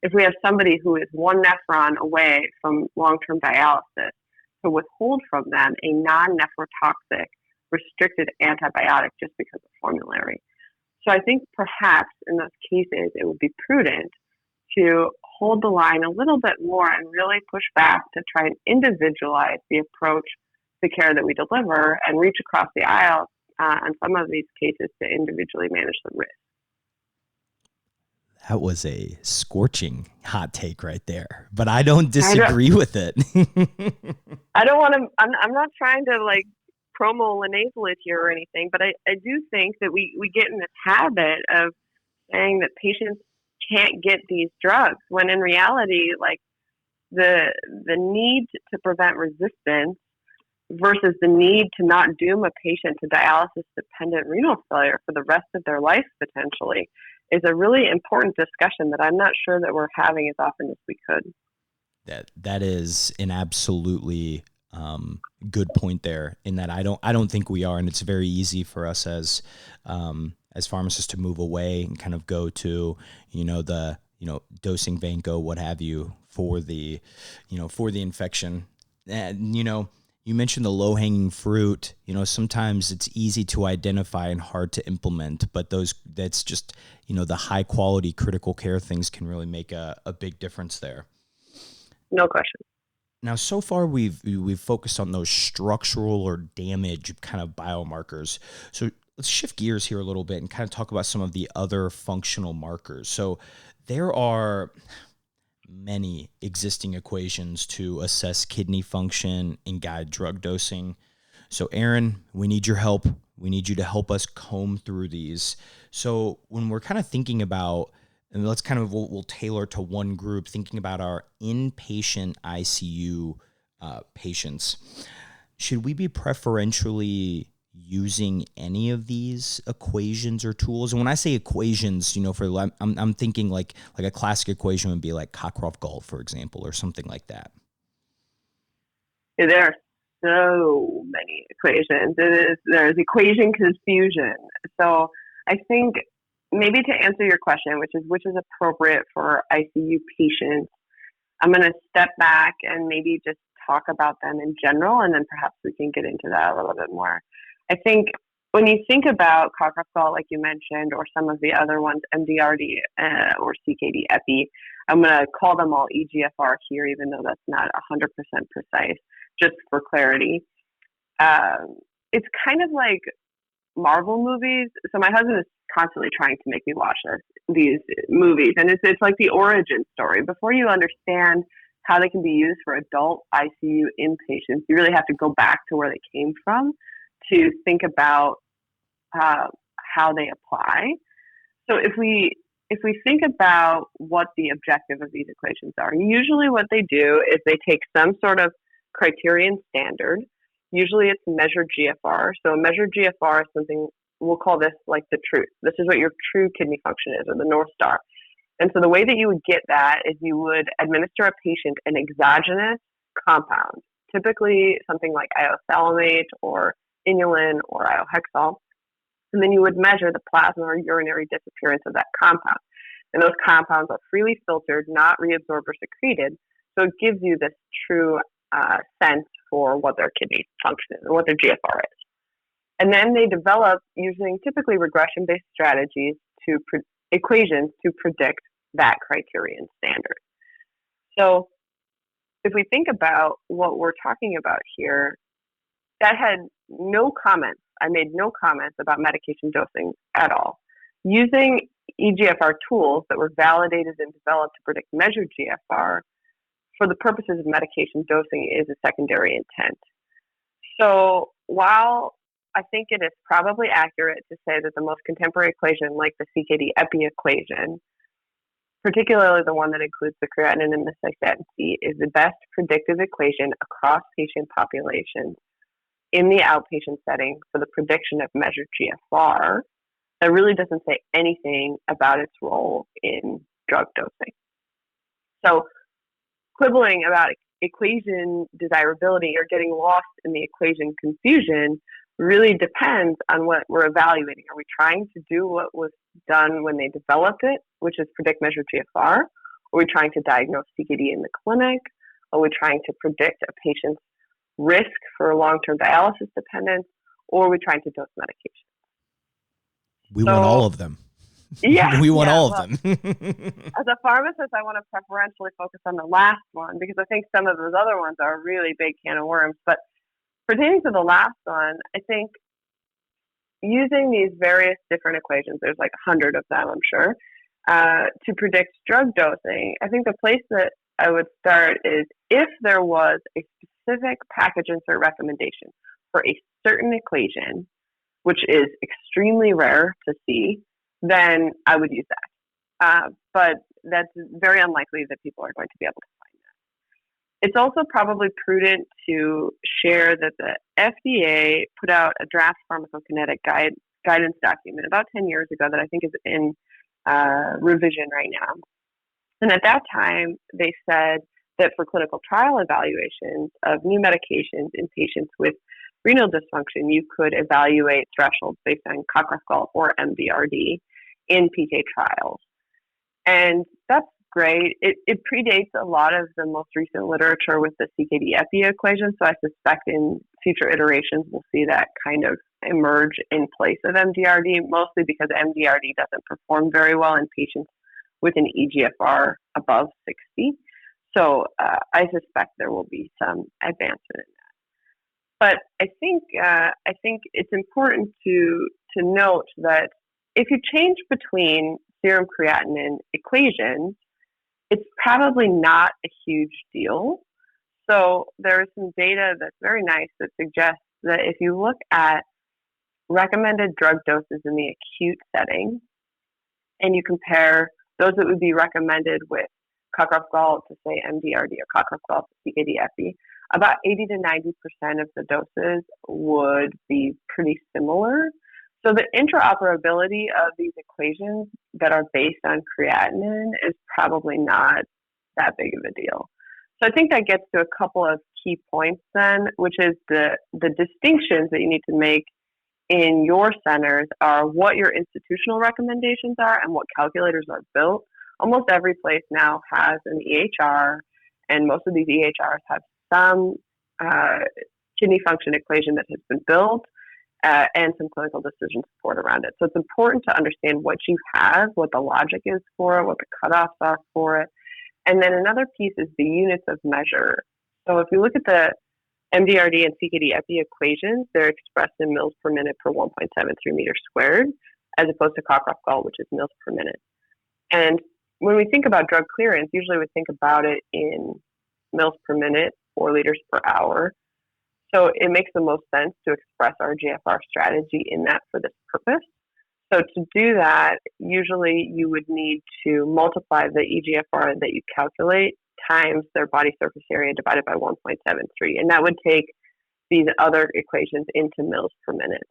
Speaker 2: if we have somebody who is one nephron away from long-term dialysis to withhold from them a non-nephrotoxic restricted antibiotic just because of formulary. So I think perhaps in those cases it would be prudent to hold the line a little bit more and really push back to try and individualize the approach to care that we deliver and reach across the aisle in some of these cases to individually manage the risk.
Speaker 1: That was a scorching hot take right there, but I don't disagree with it.
Speaker 2: I don't want to, I'm not trying to like promo lanazolate here or anything, but I do think that we get in this habit of saying that patients can't get these drugs, when in reality, like the need to prevent resistance versus the need to not doom a patient to dialysis-dependent renal failure for the rest of their life potentially is a really important discussion that I'm not sure that we're having as often as we could.
Speaker 1: That is an absolutely good point there, in that I don't think we are, and it's very easy for us as pharmacists to move away and kind of go to the dosing vanco, what have you, for the infection. And you mentioned the low-hanging fruit. Sometimes it's easy to identify and hard to implement, but that's just, the high-quality critical care things can really make a big difference there.
Speaker 2: No question.
Speaker 1: Now, so far we've focused on those structural or damage kind of biomarkers. So let's shift gears here a little bit and kind of talk about some of the other functional markers. So there are many existing equations to assess kidney function and guide drug dosing. So Erin, we need your help. We need you to help us comb through these. So when we're kind of thinking about, and let's kind of, we'll tailor to one group, thinking about our inpatient ICU patients. Should we be preferentially using any of these equations or tools? And when I say equations, I'm thinking like a classic equation would be like Cockcroft-Gault, for example, or something like that.
Speaker 2: There are so many equations. There's equation confusion. So I think maybe to answer your question, which is appropriate for ICU patients, I'm going to step back and maybe just talk about them in general, and then perhaps we can get into that a little bit more. I think when you think about Cockcroft-Gault, like you mentioned, or some of the other ones, MDRD or CKD epi, I'm going to call them all EGFR here, even though that's not 100% precise, just for clarity. It's kind of like Marvel movies. So my husband is constantly trying to make me watch these movies, and it's like the origin story. Before you understand how they can be used for adult ICU inpatients, you really have to go back to where they came from to think about how they apply. So if we think about what the objective of these equations are, usually what they do is they take some sort of criterion standard. Usually it's measured GFR. So a measured GFR is something, we'll call this like the truth. This is what your true kidney function is, or the North Star. And so the way that you would get that is you would administer a patient an exogenous compound, typically something like iosalamate or inulin or iohexol. And then you would measure the plasma or urinary disappearance of that compound. And those compounds are freely filtered, not reabsorbed or secreted. So it gives you this true sense for what their kidney function is and what their GFR is. And then they develop using typically regression-based strategies equations to predict that criterion standard. So if we think about what we're talking about here, that had no comments. I made no comments about medication dosing at all. Using EGFR tools that were validated and developed to predict measured GFR for the purposes of medication dosing is a secondary intent. So while I think it is probably accurate to say that the most contemporary equation, like the CKD epi equation, particularly the one that includes the creatinine and the Cystatin C, is the best predictive equation across patient populations in the outpatient setting for the prediction of measured GFR, that really doesn't say anything about its role in drug dosing. So quibbling about equation desirability or getting lost in the equation confusion really depends on what we're evaluating. Are we trying to do what was done when they developed it, which is predict measured GFR? Are we trying to diagnose CKD in the clinic? Are we trying to predict a patient's risk for long-term dialysis dependence? Or are we trying to dose medication?
Speaker 1: We want all of them.
Speaker 2: Yeah.
Speaker 1: We want all of them.
Speaker 2: As a pharmacist, I want to preferentially focus on the last one because I think some of those other ones are a really big can of worms. But pertaining to the last one, I think using these various different equations, there's like 100 of them, I'm sure, to predict drug dosing, I think the place that I would start is if there was a specific package insert recommendation for a certain equation, which is extremely rare to see, then I would use that. But that's very unlikely that people are going to be able to find that. It's also probably prudent to share that the FDA put out a draft pharmacokinetic guidance document about 10 years ago that I think is in revision right now. And at that time, they said that for clinical trial evaluations of new medications in patients with renal dysfunction, you could evaluate thresholds based on Cockcroft-Gault or MDRD in PK trials. And that's great. It predates a lot of the most recent literature with the CKD epi equation, so I suspect in future iterations we'll see that kind of emerge in place of MDRD, mostly because MDRD doesn't perform very well in patients with an EGFR above 60. So I suspect there will be some advancement in that. But I think it's important to note that if you change between serum creatinine equations, it's probably not a huge deal. So there is some data that's very nice that suggests that if you look at recommended drug doses in the acute setting, and you compare those that would be recommended with Cockcroft-Gault to say MDRD or Cockcroft-Gault to CKD epi, about 80 to 90% of the doses would be pretty similar. So the interoperability of these equations that are based on creatinine is probably not that big of a deal. So I think that gets to a couple of key points then, which is the distinctions that you need to make in your centers are what your institutional recommendations are and what calculators are built. Almost every place now has an EHR, and most of these EHRs have some kidney function equation that has been built and some clinical decision support around it. So it's important to understand what you have, what the logic is for it, what the cutoffs are for it. And then another piece is the units of measure. So if you look at the MDRD and CKD epi equations, they're expressed in mils per minute per 1.73 meters squared, as opposed to Cockcroft-Gault, which is mils per minute. And when we think about drug clearance, usually we think about it in mils per minute or liters per hour. So it makes the most sense to express our GFR strategy in that for this purpose. So to do that, usually you would need to multiply the eGFR that you calculate times their body surface area divided by 1.73. And that would take these other equations into mils per minute.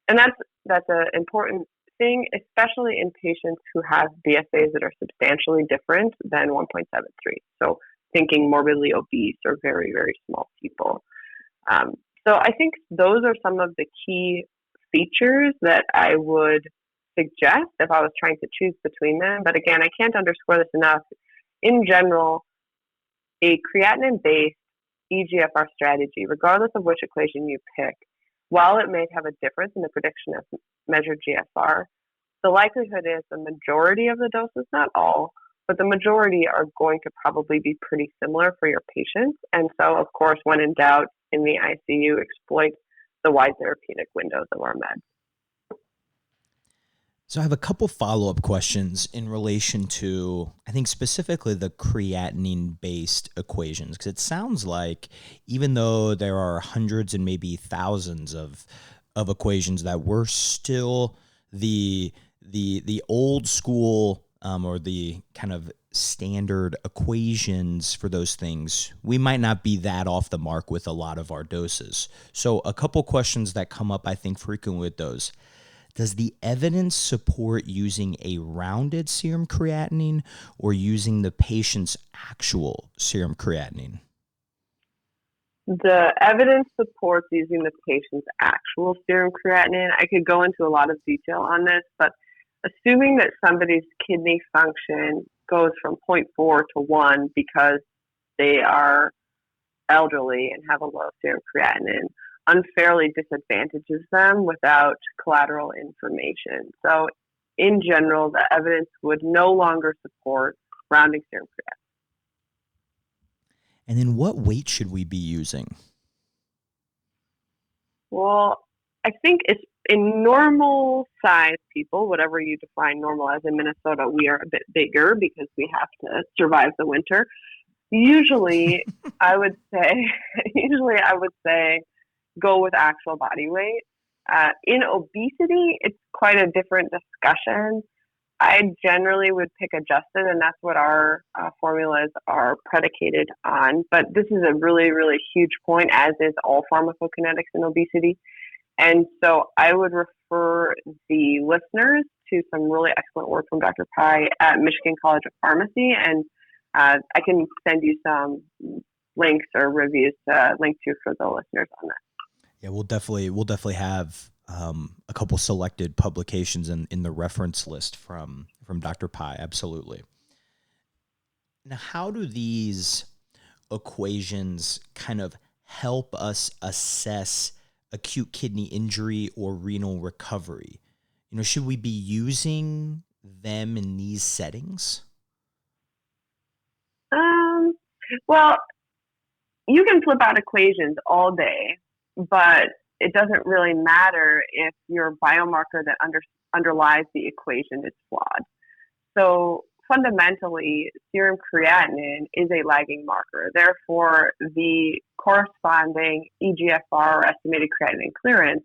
Speaker 2: And that's an important thing, especially in patients who have BSAs that are substantially different than 1.73. So thinking morbidly obese or very, very small people. So I think those are some of the key features that I would suggest if I was trying to choose between them. But again, I can't underscore this enough. In general, a creatinine-based eGFR strategy, regardless of which equation you pick, while it may have a difference in the prediction of measured GFR, the likelihood is the majority of the doses, not all, but the majority are going to probably be pretty similar for your patients. And so, of course, when in doubt in the ICU, exploit the wide therapeutic windows of our meds.
Speaker 1: So I have a couple follow-up questions in relation to, I think specifically the creatinine-based equations, because it sounds like even though there are hundreds and maybe thousands of equations, that we're still the old school or the kind of standard equations for those things, we might not be that off the mark with a lot of our doses. So a couple questions that come up, I think, frequently with those. Does the evidence support using a rounded serum creatinine or using the patient's actual serum creatinine?
Speaker 2: The evidence supports using the patient's actual serum creatinine. I could go into a lot of detail on this, but assuming that somebody's kidney function goes from 0.4 to 1 because they are elderly and have a low serum creatinine, unfairly disadvantages them without collateral information. So in general, the evidence would no longer support rounding serum creatinine.
Speaker 1: And then what weight should we be using?
Speaker 2: Well, I think it's in normal size people, whatever you define normal as. In Minnesota, we are a bit bigger because we have to survive the winter. Usually I would say go with actual body weight. In obesity, it's quite a different discussion. I generally would pick adjusted, and that's what our formulas are predicated on. But this is a really, really huge point, as is all pharmacokinetics in obesity. And so I would refer the listeners to some really excellent work from Dr. Pai at Michigan College of Pharmacy, and I can send you some links or reviews to link to for the listeners on that.
Speaker 1: Yeah, we'll definitely have a couple selected publications in the reference list from Dr. Pai. Absolutely. Now, how do these equations kind of help us assess acute kidney injury or renal recovery? You know, should we be using them in these settings?
Speaker 2: Well, you can flip out equations all day, but it doesn't really matter if your biomarker that underlies the equation is flawed. So fundamentally, serum creatinine is a lagging marker. Therefore, the corresponding eGFR or estimated creatinine clearance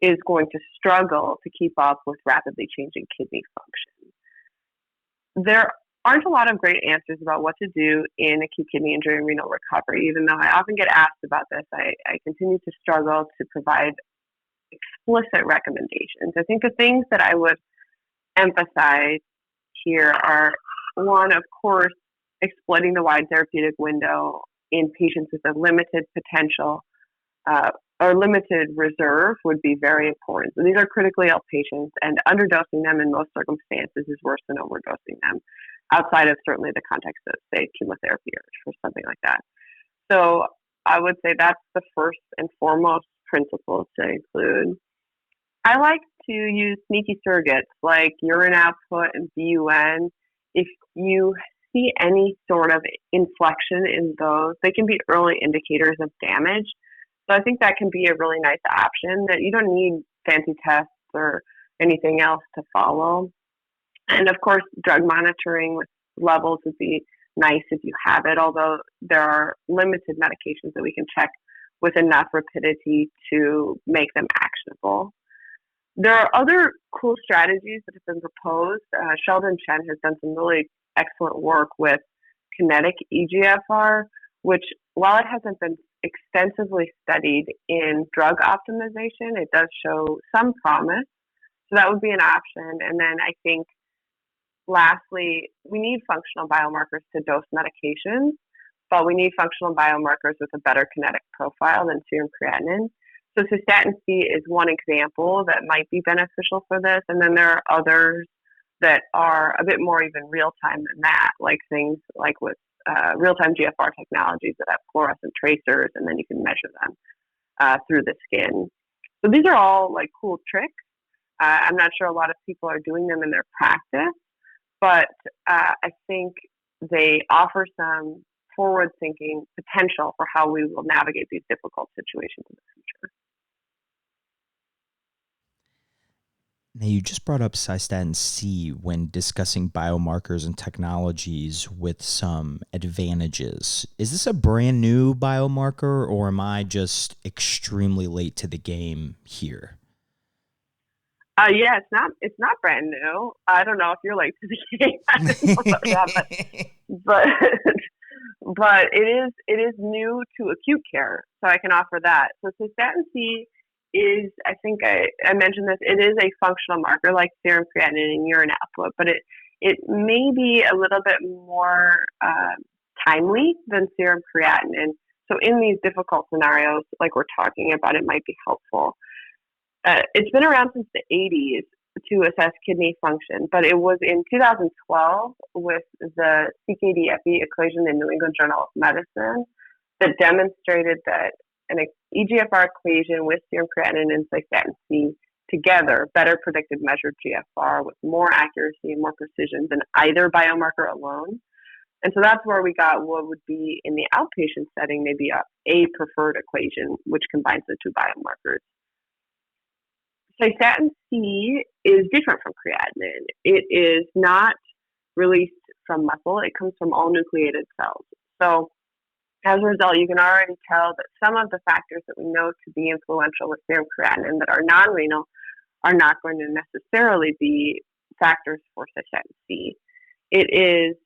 Speaker 2: is going to struggle to keep up with rapidly changing kidney function. There aren't a lot of great answers about what to do in acute kidney injury and renal recovery. Even though I often get asked about this, I continue to struggle to provide explicit recommendations. I think the things that I would emphasize here are, one, of course, exploiting the wide therapeutic window in patients with a limited potential or limited reserve would be very important. So these are critically ill patients, and underdosing them in most circumstances is worse than overdosing them, outside of certainly the context of, say, chemotherapy or something like that. So I would say that's the first and foremost principle to include. I like to use sneaky surrogates like urine output and BUN. If you see any sort of inflection in those, they can be early indicators of damage. So I think that can be a really nice option, that you don't need fancy tests or anything else to follow. And of course, drug monitoring with levels would be nice if you have it, although there are limited medications that we can check with enough rapidity to make them actionable. There are other cool strategies that have been proposed. Sheldon Chen has done some really excellent work with kinetic EGFR, which, while it hasn't been extensively studied in drug optimization, it does show some promise. So that would be an option. And then I think, lastly, we need functional biomarkers to dose medications, but we need functional biomarkers with a better kinetic profile than serum creatinine. So Cystatin C is one example that might be beneficial for this, and then there are others that are a bit more even real-time than that, like things like with real-time GFR technologies that have fluorescent tracers, and then you can measure them through the skin. So these are all like cool tricks. I'm not sure a lot of people are doing them in their practice, but I think they offer some forward-thinking potential for how we will navigate these difficult situations in the future.
Speaker 1: Now, you just brought up Cystatin C when discussing biomarkers and technologies with some advantages. Is this a brand new biomarker, or am I just extremely late to the game here?
Speaker 2: Yeah, it's not brand new. I don't know if you're late to the game. I don't know about that, but it is new to acute care, so I can offer that. So Cystatin C is, I think I mentioned this, it is a functional marker like serum creatinine and urine output, but it may be a little bit more timely than serum creatinine. So in these difficult scenarios, like we're talking about, it might be helpful. It's been around since the 80s to assess kidney function, but it was in 2012 with the CKD-FE equation in New England Journal of Medicine that demonstrated that an EGFR equation with serum creatinine and cystatin C together better predicted measured GFR with more accuracy and more precision than either biomarker alone. And so that's where we got what would be in the outpatient setting, maybe a preferred equation, which combines the two biomarkers. Cystatin C is different from creatinine. It is not released from muscle. It comes from all nucleated cells. So as a result, you can already tell that some of the factors that we know to be influential with serum creatinine that are non-renal are not going to necessarily be factors for cystatin C. It is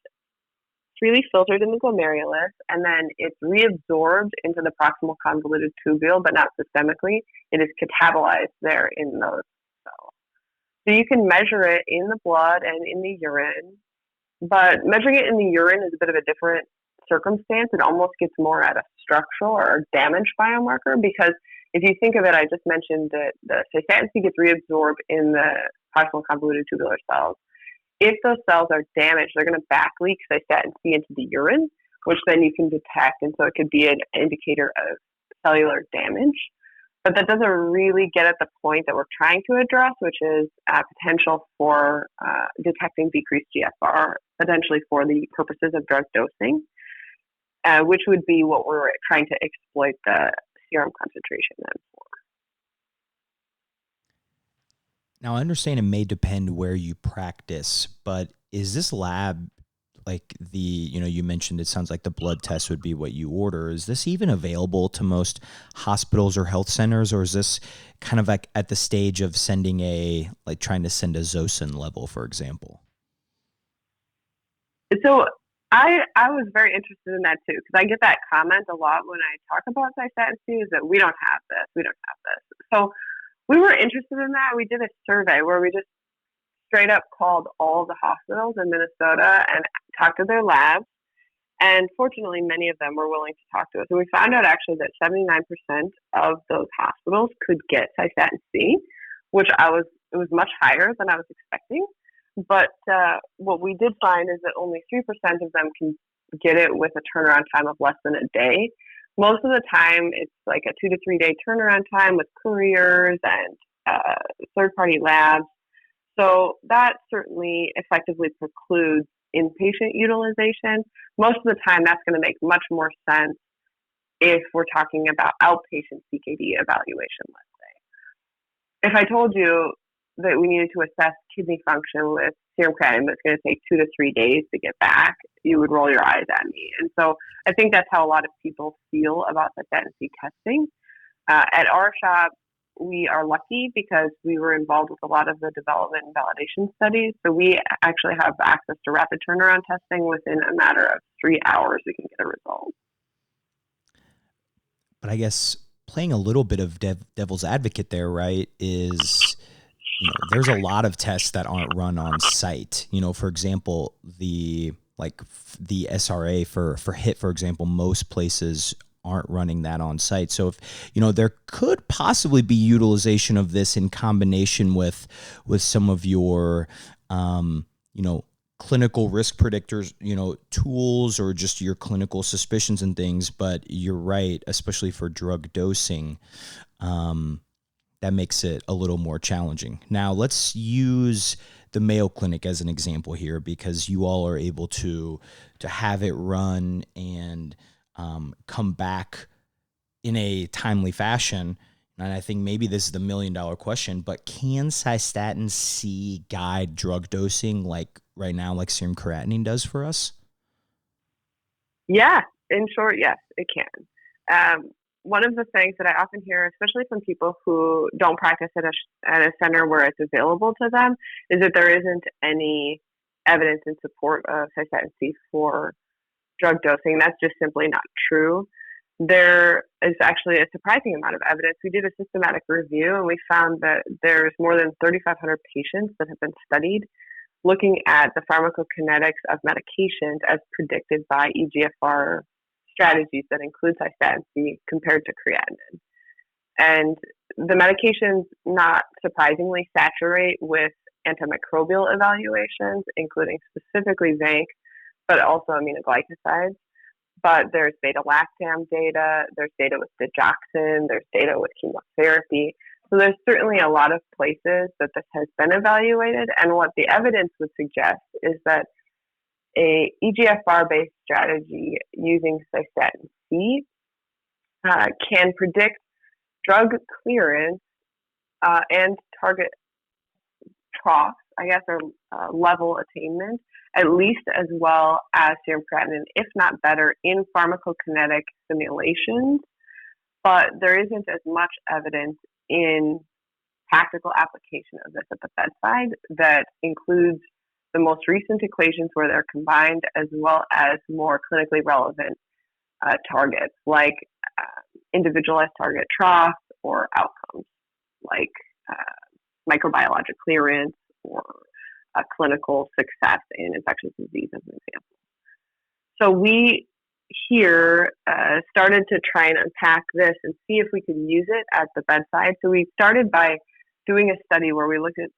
Speaker 2: freely filtered in the glomerulus, and then it's reabsorbed into the proximal convoluted tubule, but not systemically. It is catabolized there in those cells. So you can measure it in the blood and in the urine, but measuring it in the urine is a bit of a different circumstance. It almost gets more at a structural or damage biomarker, because if you think of it, I just mentioned that the cystatin C gets reabsorbed in the proximal convoluted tubular cells. If those cells are damaged, they're going to back leak cystatin C into the urine, which then you can detect, and so it could be an indicator of cellular damage. But that doesn't really get at the point that we're trying to address, which is potential for detecting decreased GFR, potentially for the purposes of drug dosing, which would be what we're trying to exploit the serum concentration then for.
Speaker 1: Now, I understand it may depend where you practice, but is this lab like you mentioned it sounds like the blood test would be what you order. Is this even available to most hospitals or health centers, or is this kind of like at the stage of trying to send a Zosyn level, for example?
Speaker 2: So I was very interested in that too, because I get that comment a lot when I talk about Cystatin C, is that we don't have this, we don't have this. So we were interested in that. We did a survey where we just straight up called all the hospitals in Minnesota and talked to their labs. And fortunately, many of them were willing to talk to us. And we found out actually that 79% of those hospitals could get Cystatin C, which it was much higher than I was expecting. But what we did find is that only 3% of them can get it with a turnaround time of less than a day. Most of the time, it's like a 2 to 3 day turnaround time with couriers and third-party labs. So that certainly effectively precludes inpatient utilization. Most of the time, that's going to make much more sense if we're talking about outpatient CKD evaluation, let's say. If I told you that we needed to assess kidney function with serum creatinine, but it's going to take 2 to 3 days to get back, you would roll your eyes at me. And so I think that's how a lot of people feel about the Cystatin C testing. At our shop, we are lucky because we were involved with a lot of the development and validation studies. So we actually have access to rapid turnaround testing. Within a matter of 3 hours, we can get a result.
Speaker 1: But I guess playing a little bit of devil's advocate there, right, is, there's a lot of tests that aren't run on site. For example, the SRA for HIT, for example, most places aren't running that on site. So if, there could possibly be utilization of this in combination with some of your, clinical risk predictors, tools, or just your clinical suspicions and things. But you're right, especially for drug dosing, that makes it a little more challenging. Now let's use the Mayo Clinic as an example here, because you all are able to have it run and come back in a timely fashion. And I think maybe this is the $1 million question, but can Cystatin C guide drug dosing like right now, like serum creatinine does for us?
Speaker 2: Yeah, in short, yes, it can. One of the things that I often hear, especially from people who don't practice at a center where it's available to them, is that there isn't any evidence in support of Cystatin C for drug dosing. That's just simply not true. There is actually a surprising amount of evidence. We did a systematic review, and we found that there's more than 3,500 patients that have been studied looking at the pharmacokinetics of medications as predicted by EGFR strategies that include Cystatin C compared to creatinine. And the medications, not surprisingly, saturate with antimicrobial evaluations, including specifically zinc, but also aminoglycosides. But there's beta-lactam data, there's data with digoxin, there's data with chemotherapy. So there's certainly a lot of places that this has been evaluated. And what the evidence would suggest is that a EGFR-based strategy using Cystatin C can predict drug clearance and target trough, or level attainment, at least as well as serum creatinine, if not better, in pharmacokinetic simulations. But there isn't as much evidence in practical application of this at the bedside that includes the most recent equations where they're combined, as well as more clinically relevant targets like individualized target trough or outcomes like microbiologic clearance or clinical success in infectious disease, as an example. So we here started to try and unpack this and see if we could use it at the bedside. So we started by doing a study where we looked at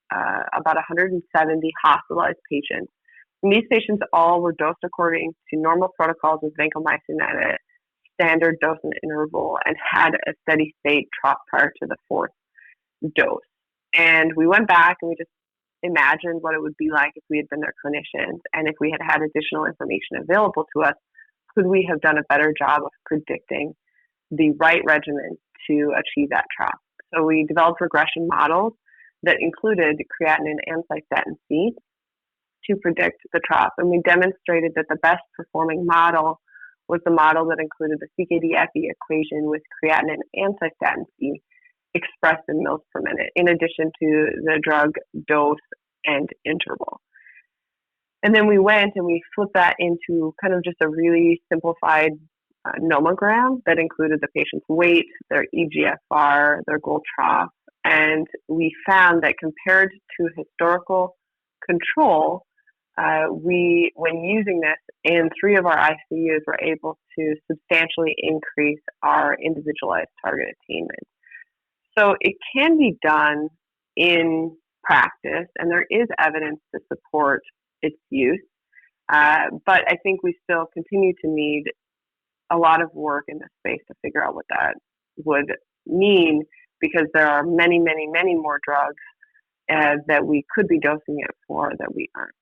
Speaker 2: about 170 hospitalized patients. And these patients all were dosed according to normal protocols with vancomycin at a standard dose and interval, and had a steady state trough prior to the fourth dose. And we went back and we just imagined what it would be like if we had been their clinicians, and if we had had additional information available to us, could we have done a better job of predicting the right regimen to achieve that trough? So we developed regression models that included creatinine and Cystatin C to predict the trough. And we demonstrated that the best performing model was the model that included the CKD-FE equation with creatinine and Cystatin C expressed in mils per minute, in addition to the drug dose and interval. And then we went and we flipped that into kind of just a really simplified nomogram that included the patient's weight, their EGFR, their goal trough. And we found that compared to historical control, when using this in 3 of our ICUs, were able to substantially increase our individualized target attainment. So it can be done in practice, and there is evidence to support its use. But I think we still continue to need a lot of work in this space to figure out what that would mean, because there are many, many, many more drugs that we could be dosing it for that we aren't.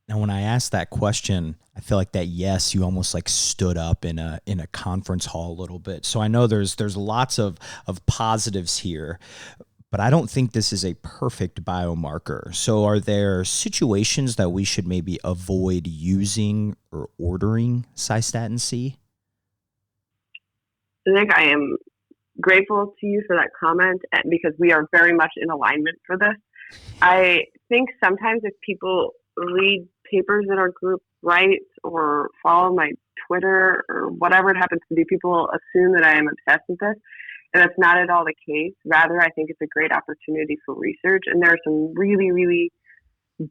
Speaker 1: Now, when I asked that question, I feel like that yes, you almost like stood up in a conference hall a little bit. So I know there's lots of positives here, but I don't think this is a perfect biomarker. So are there situations that we should maybe avoid using or ordering Cystatin C?
Speaker 2: Nick, I am grateful to you for that comment, because we are very much in alignment for this. I think sometimes if people read papers that our group writes or follow my Twitter or whatever it happens to be, people assume that I am obsessed with this. And that's not at all the case. Rather, I think it's a great opportunity for research. And there are some really, really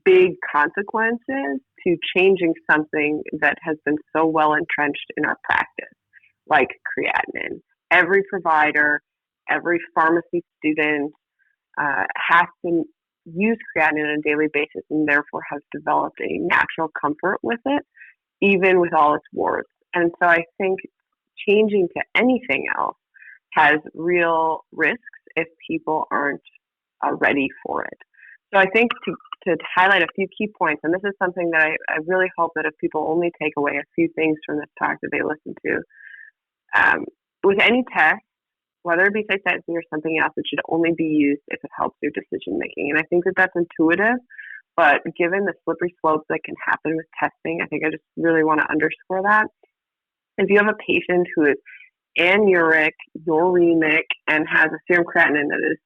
Speaker 2: big consequences to changing something that has been so well entrenched in our practice, like creatinine. Every provider, every pharmacy student has to use creatinine on a daily basis, and therefore has developed a natural comfort with it, even with all its warts. And so I think changing to anything else has real risks if people aren't ready for it. So I think to highlight a few key points, and this is something that I really hope that if people only take away a few things from this talk that they listen to, with any test, whether it be Cystatin C or something else, it should only be used if it helps your decision making. And I think that that's intuitive, but given the slippery slope that can happen with testing, I think I just really want to underscore that. If you have a patient who is anuric, uremic, and has a serum creatinine that is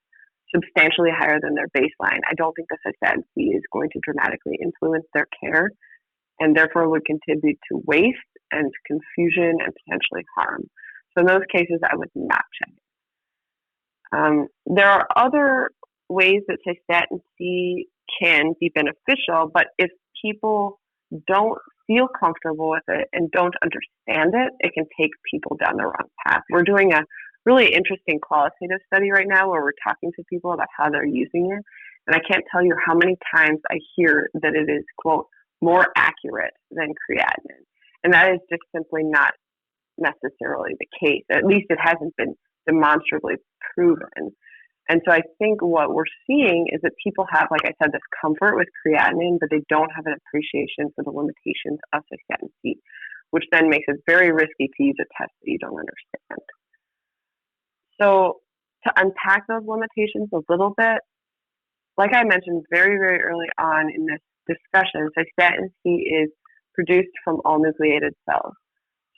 Speaker 2: substantially higher than their baseline, I don't think the Cystatin C is going to dramatically influence their care, and therefore would contribute to waste and confusion and potentially harm. So in those cases, I would not check it. There are other ways that Cystatin C can be beneficial, but if people don't feel comfortable with it and don't understand it, it can take people down the wrong path. We're doing a really interesting qualitative study right now where we're talking to people about how they're using it. And I can't tell you how many times I hear that it is, quote, more accurate than creatinine. And that is just simply not necessarily the case. At least it hasn't been demonstrably proven. And so I think what we're seeing is that people have, like I said, this comfort with creatinine, but they don't have an appreciation for the limitations of Cystatin C, which then makes it very risky to use a test that you don't understand. So to unpack those limitations a little bit, like I mentioned very, very early on in this discussion, Cystatin C is produced from all nucleated cells.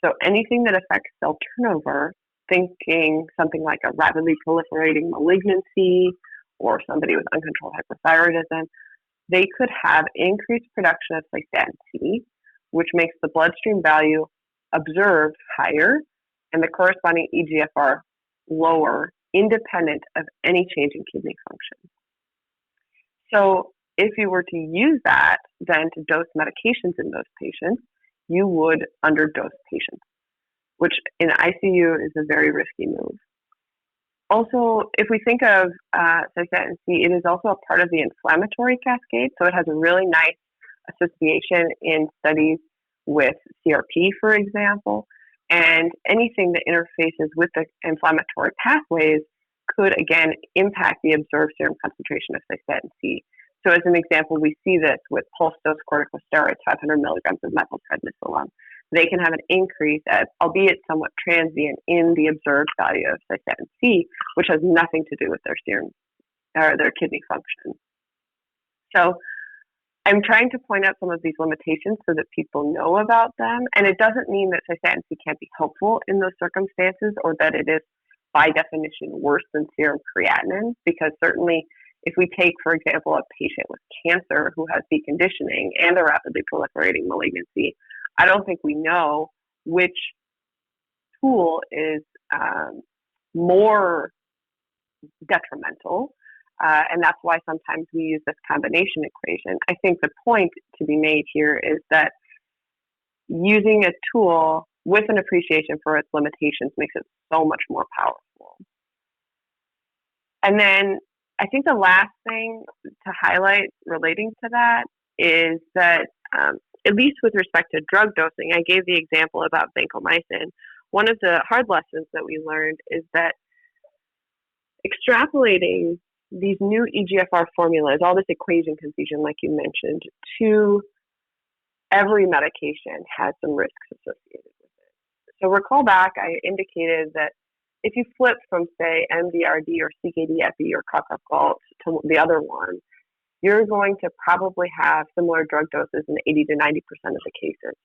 Speaker 2: So anything that affects cell turnover, thinking something like a rapidly proliferating malignancy or somebody with uncontrolled hyperthyroidism, they could have increased production of Cystatin C, which makes the bloodstream value observed higher and the corresponding EGFR lower, independent of any change in kidney function. So if you were to use that then to dose medications in those patients, you would underdose patients, which in ICU is a very risky move. Also, if we think of Cystatin C, it is also a part of the inflammatory cascade, so it has a really nice association in studies with CRP, for example, and anything that interfaces with the inflammatory pathways could, again, impact the observed serum concentration of Cystatin C. So as an example, we see this with pulse dose corticosteroids, 500 milligrams of methylprednisolone. They can have an increase, albeit somewhat transient, in the observed value of Cystatin C, which has nothing to do with their serum or their kidney function. So I'm trying to point out some of these limitations so that people know about them. And it doesn't mean that Cystatin C can't be helpful in those circumstances or that it is by definition worse than serum creatinine, because certainly If we take, for example, a patient with cancer who has deconditioning and a rapidly proliferating malignancy, I don't think we know which tool is more detrimental. And that's why sometimes we use this combination equation. I think the point to be made here is that using a tool with an appreciation for its limitations makes it so much more powerful. And then I think the last thing to highlight relating to that is that, at least with respect to drug dosing, I gave the example about vancomycin. One of the hard lessons that we learned is that extrapolating these new EGFR formulas, all this equation confusion, like you mentioned, to every medication has some risks associated with it. So recall back, I indicated that if you flip from, say, MDRD or CKD-EPI or cough galt to the other one, you're going to probably have similar drug doses in 80 to 90% of the cases.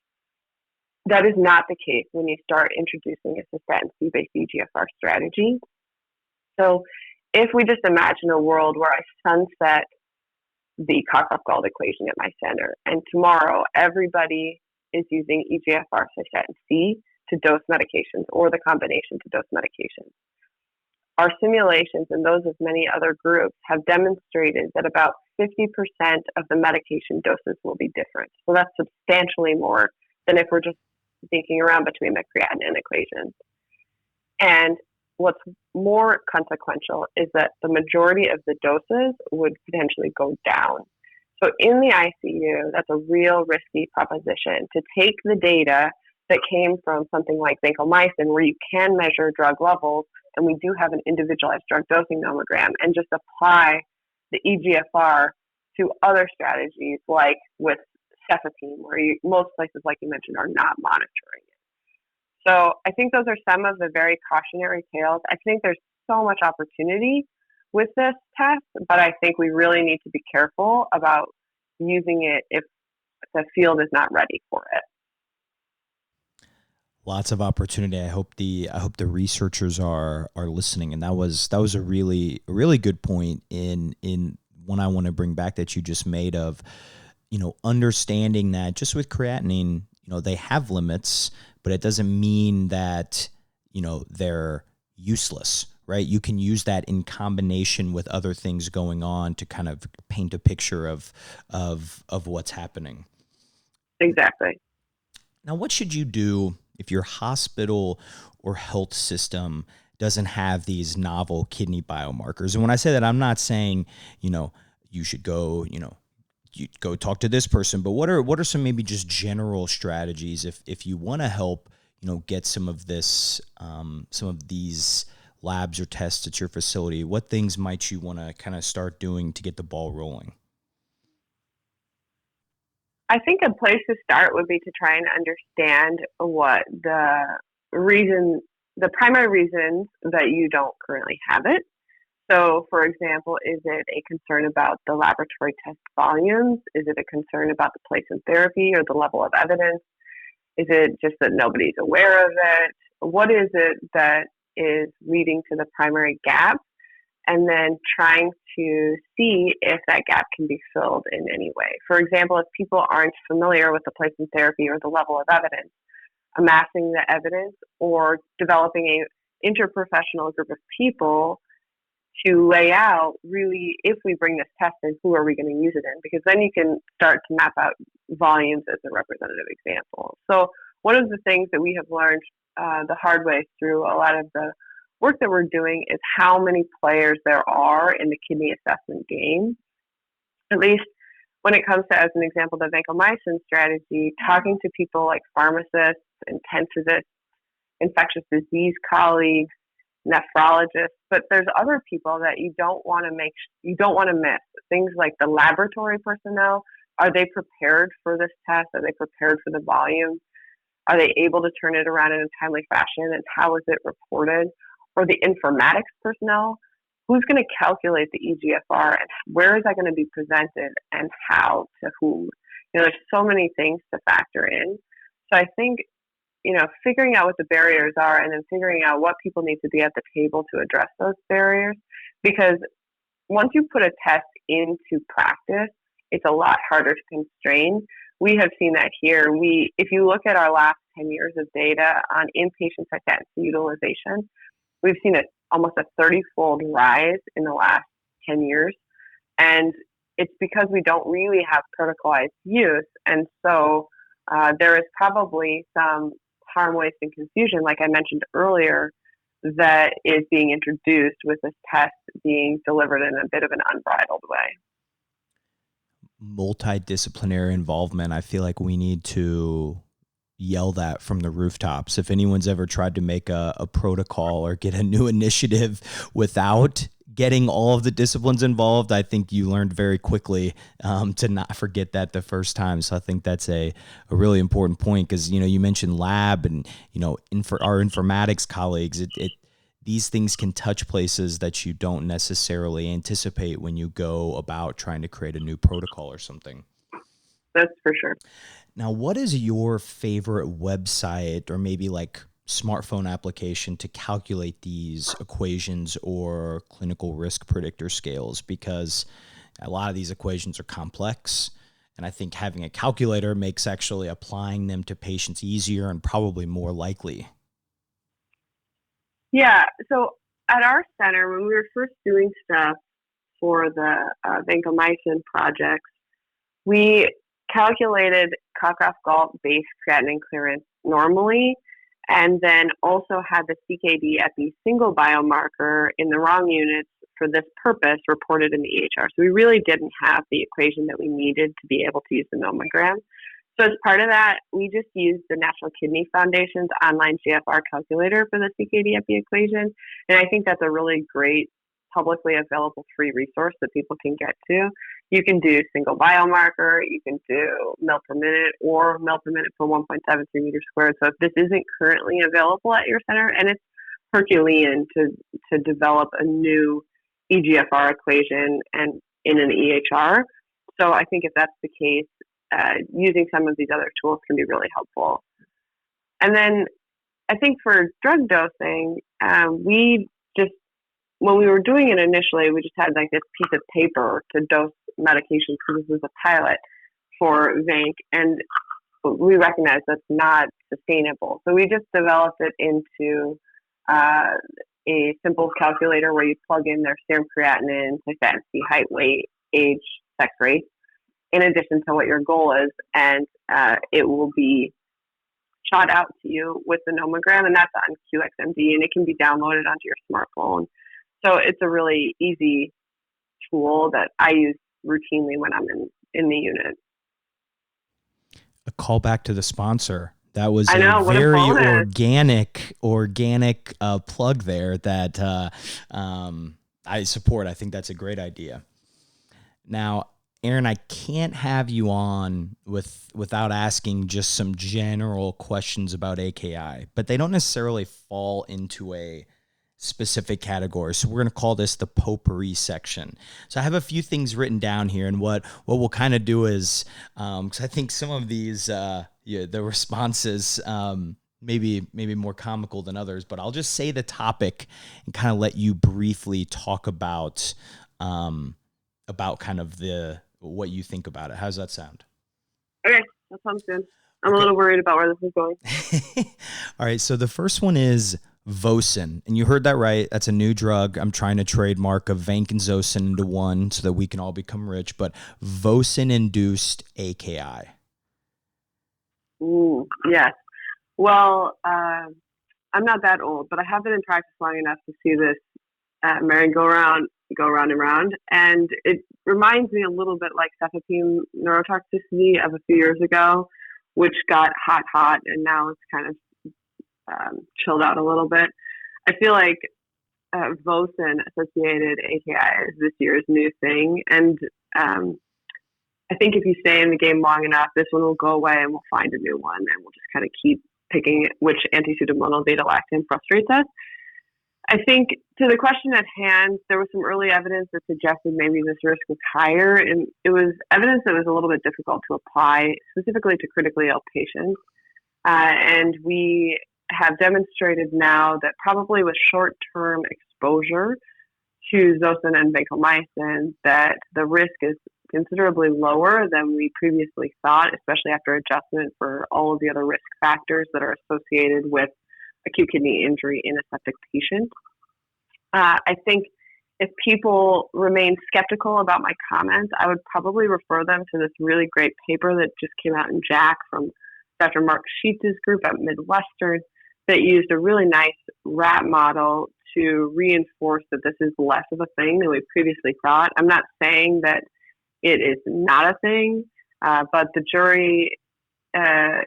Speaker 2: That is not the case when you start introducing a Cystatin C-based EGFR strategy. So if we just imagine a world where I sunset the cough galt equation at my center, and tomorrow everybody is using EGFR Cystatin C to dose medications or the combination to dose medications. Our simulations and those of many other groups have demonstrated that about 50% of the medication doses will be different. So that's substantially more than if we're just thinking around between the creatinine equations. And what's more consequential is that the majority of the doses would potentially go down. So in the ICU, that's a real risky proposition to take the data that came from something like vancomycin, where you can measure drug levels, and we do have an individualized drug dosing nomogram, and just apply the EGFR to other strategies, like with Cystatin, where most places, like you mentioned, are not monitoring it. So I think those are some of the very cautionary tales. I think there's so much opportunity with this test, but I think we really need to be careful about using it if the field is not ready for it.
Speaker 1: Lots of opportunity. I hope the researchers are listening, and that was a really good point in one I want to bring back that you just made of, understanding that just with creatinine, they have limits, but it doesn't mean that they're useless, right? You can use that in combination with other things going on to kind of paint a picture of what's happening.
Speaker 2: Exactly.
Speaker 1: Now, what should you do if your hospital or health system doesn't have these novel kidney biomarkers? And when I say that, I'm not saying, you should go, you go talk to this person, but what are some maybe just general strategies if you want to help, get some of this, some of these labs or tests at your facility? What things might you want to kind of start doing to get the ball rolling?
Speaker 2: I think a place to start would be to try and understand what the primary reasons that you don't currently have it. So, for example, is it a concern about the laboratory test volumes? Is it a concern about the place in therapy or the level of evidence? Is it just that nobody's aware of it? What is it that is leading to the primary gap? And then trying to see if that gap can be filled in any way. For example, if people aren't familiar with the place in therapy or the level of evidence, amassing the evidence or developing an interprofessional group of people to lay out really, if we bring this test in, who are we going to use it in? Because then you can start to map out volumes as a representative example. So one of the things that we have learned the hard way through a lot of the work that we're doing is how many players there are in the kidney assessment game. At least when it comes to, as an example, the vancomycin strategy, talking to people like pharmacists, intensivists, infectious disease colleagues, nephrologists, but there's other people that you don't want to miss. Things like the laboratory personnel. Are they prepared for this test? Are they prepared for the volume? Are they able to turn it around in a timely fashion? And how is it reported? Or the informatics personnel, who's going to calculate the EGFR and where is that going to be presented and how to whom? There's so many things to factor in. So I think, figuring out what the barriers are and then figuring out what people need to be at the table to address those barriers. Because once you put a test into practice, it's a lot harder to constrain. We have seen that here. If you look at our last 10 years of data on inpatient Cystatin C utilization, we've seen almost a 30-fold rise in the last 10 years. And it's because we don't really have protocolized use. And so there is probably some harm, waste, and confusion, like I mentioned earlier, that is being introduced with this test being delivered in a bit of an unbridled way.
Speaker 1: Multidisciplinary involvement. I feel like we need to yell that from the rooftops. If anyone's ever tried to make a protocol or get a new initiative without getting all of the disciplines involved, I think you learned very quickly to not forget that the first time. So I think that's a really important point, because, you mentioned lab and, our informatics colleagues, these things can touch places that you don't necessarily anticipate when you go about trying to create a new protocol or something.
Speaker 2: That's for sure.
Speaker 1: Now, what is your favorite website or maybe like smartphone application to calculate these equations or clinical risk predictor scales? Because a lot of these equations are complex, and I think having a calculator makes actually applying them to patients easier and probably more likely.
Speaker 2: Yeah, so at our center, when we were first doing stuff for the vancomycin projects, we calculated Cockcroft-Gault-based creatinine clearance normally, and then also had the CKD epi single biomarker in the wrong units for this purpose reported in the EHR. So we really didn't have the equation that we needed to be able to use the nomogram. So as part of that, we just used the National Kidney Foundation's online GFR calculator for the CKD epi equation. And I think that's a really great publicly available free resource that people can get to. You can do single biomarker, you can do mil per minute or mil per minute for 1.73 meters squared. So if this isn't currently available at your center, and it's Herculean to develop a new eGFR equation and in an EHR. So I think if that's the case, using some of these other tools can be really helpful. And then I think for drug dosing, when we were doing it initially, we just had like this piece of paper to dose medication, because this was a pilot for Vanc, and we recognized that's not sustainable. So we just developed it into a simple calculator where you plug in their serum creatinine, Cystatin C, height, weight, age, sex, race, in addition to what your goal is, and it will be shot out to you with the nomogram, and that's on QXMD, and it can be downloaded onto your smartphone. So it's a really easy tool that I use routinely when I'm in the unit.
Speaker 1: A call back to the sponsor. That was
Speaker 2: very
Speaker 1: organic plug there that I support. I think that's a great idea. Now, Erin, I can't have you on without asking just some general questions about AKI, but they don't necessarily fall into a specific category. So we're going to call this the potpourri section. So I have a few things written down here, and what we'll kind of do is, because I think some of these, the responses maybe more comical than others, but I'll just say the topic and kind of let you briefly talk about kind of what you think about it. How's that sound?
Speaker 2: Okay, that sounds good. I'm a little worried about where this is going.
Speaker 1: All right, so the first one is Vosin, and you heard that right. That's a new drug. I'm trying to trademark a vancomycin into one so that we can all become rich, but Vosin-induced AKI.
Speaker 2: Ooh, yes. Well, I'm not that old, but I have been in practice long enough to see this merry-go-round, go round and round, and it reminds me a little bit like cefepime neurotoxicity of a few years ago, which got hot, and now it's kind of chilled out a little bit. I feel like Vosin-associated AKI is this year's new thing, and I think if you stay in the game long enough, this one will go away and we'll find a new one, and we'll just kind of keep picking which antipseudomonal beta-lactam frustrates us. I think to the question at hand, there was some early evidence that suggested maybe this risk was higher, and it was evidence that was a little bit difficult to apply specifically to critically ill patients. And we have demonstrated now that probably with short-term exposure choose Zosyn and vancomycin, that the risk is considerably lower than we previously thought, especially after adjustment for all of the other risk factors that are associated with acute kidney injury in a septic patient. I think if people remain skeptical about my comments, I would probably refer them to this really great paper that just came out in JACC from Dr. Mark Sheets' group at Midwestern that used a really nice rat model to reinforce that this is less of a thing than we previously thought. I'm not saying that it is not a thing, but the jury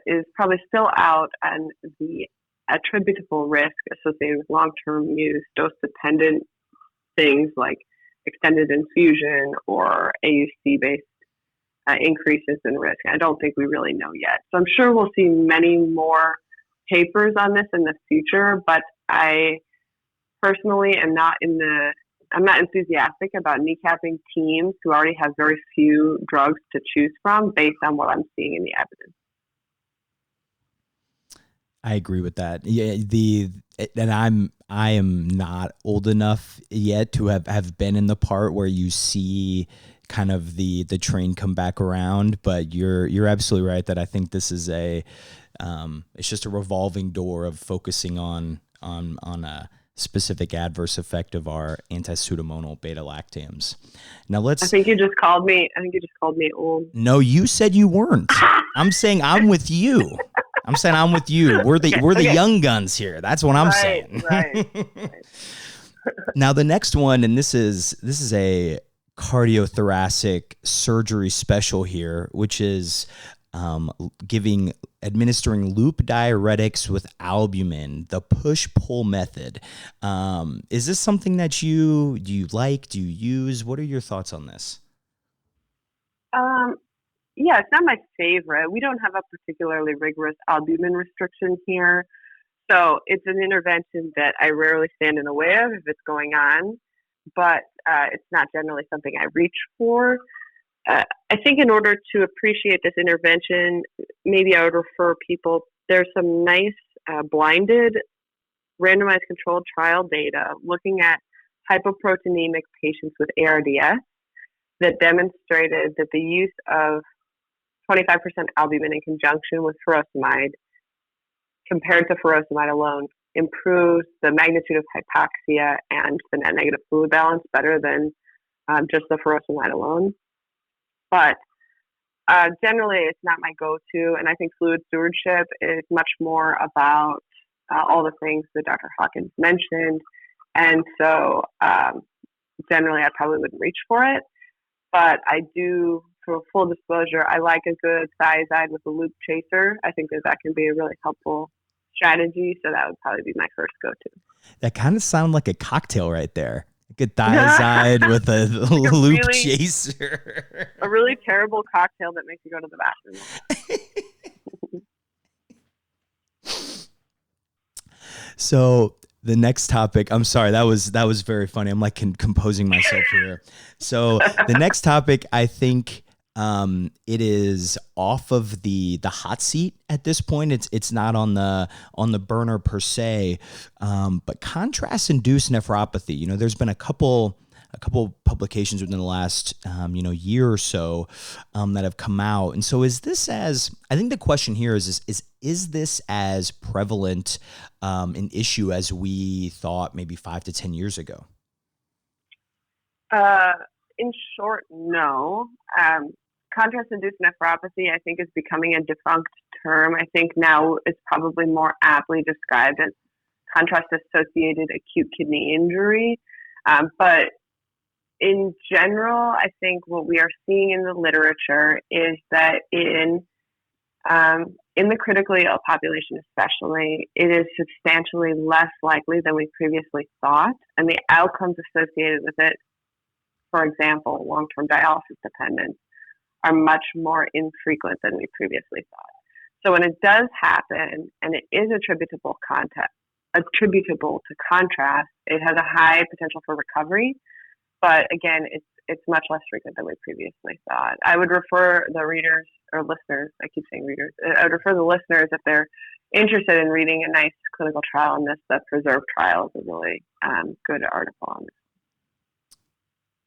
Speaker 2: is probably still out on the attributable risk associated with long-term use, dose-dependent things like extended infusion or AUC-based increases in risk. I don't think we really know yet. So I'm sure we'll see many more papers on this in the future, but I personally am not enthusiastic about kneecapping teams who already have very few drugs to choose from based on what I'm seeing in the evidence.
Speaker 1: I agree with that. Yeah, I am not old enough yet to have been in the part where you see kind of the train come back around, but you're absolutely right that I think this is it's just a revolving door of focusing on a specific adverse effect of our anti-pseudomonal beta-lactams. Now I
Speaker 2: think you just called me old.
Speaker 1: No, you said you weren't. I'm saying I'm with you. We're the young guns here. That's what I'm saying.
Speaker 2: Right.
Speaker 1: Now the next one, and this is a cardiothoracic surgery special here, which is administering loop diuretics with albumin, the push-pull method. Is this something that do you like? Do you use? What are your thoughts on this?
Speaker 2: Yeah, it's not my favorite. We don't have a particularly rigorous albumin restriction here. So it's an intervention that I rarely stand in the way of if it's going on, but it's not generally something I reach for. I think in order to appreciate this intervention, maybe I would refer people, there's some nice blinded randomized controlled trial data looking at hypoproteinemic patients with ARDS that demonstrated that the use of 25% albumin in conjunction with furosemide compared to furosemide alone improves the magnitude of hypoxia and the net negative fluid balance better than just the furosemide alone. But generally, it's not my go-to, and I think fluid stewardship is much more about all the things that Dr. Hawkins mentioned, and so generally I probably wouldn't reach for it. But I do, for full disclosure, I like a good thiazide with a loop chaser. I think that can be a really helpful strategy, so that would probably be my first go-to.
Speaker 1: That kind of sounds like a cocktail right there. A good thiazide with a loop chaser.
Speaker 2: A really terrible cocktail that makes you go to the bathroom.
Speaker 1: So the next topic, I'm sorry, that was very funny. I'm like composing myself here. So the next topic, I think it is off of the hot seat at this point. It's not on the burner per se, but contrast-induced nephropathy. You know, there's been a couple publications within the last year or so that have come out, and so is this as? I think the question here is this as prevalent an issue as we thought maybe 5 to 10 years ago?
Speaker 2: In short, no. Contrast-induced nephropathy, I think, is becoming a defunct term. I think now it's probably more aptly described as contrast-associated acute kidney injury. But in general, I think what we are seeing in the literature is that in the critically ill population especially, it is substantially less likely than we previously thought, and the outcomes associated with it, for example, long-term dialysis dependence, are much more infrequent than we previously thought. So when it does happen, and it is attributable to contrast, it has a high potential for recovery, but again, it's much less frequent than we previously thought. I would refer the readers or listeners, I keep saying readers, I would refer the listeners if they're interested in reading a nice clinical trial on this. The Preserve trial is a really good article on this.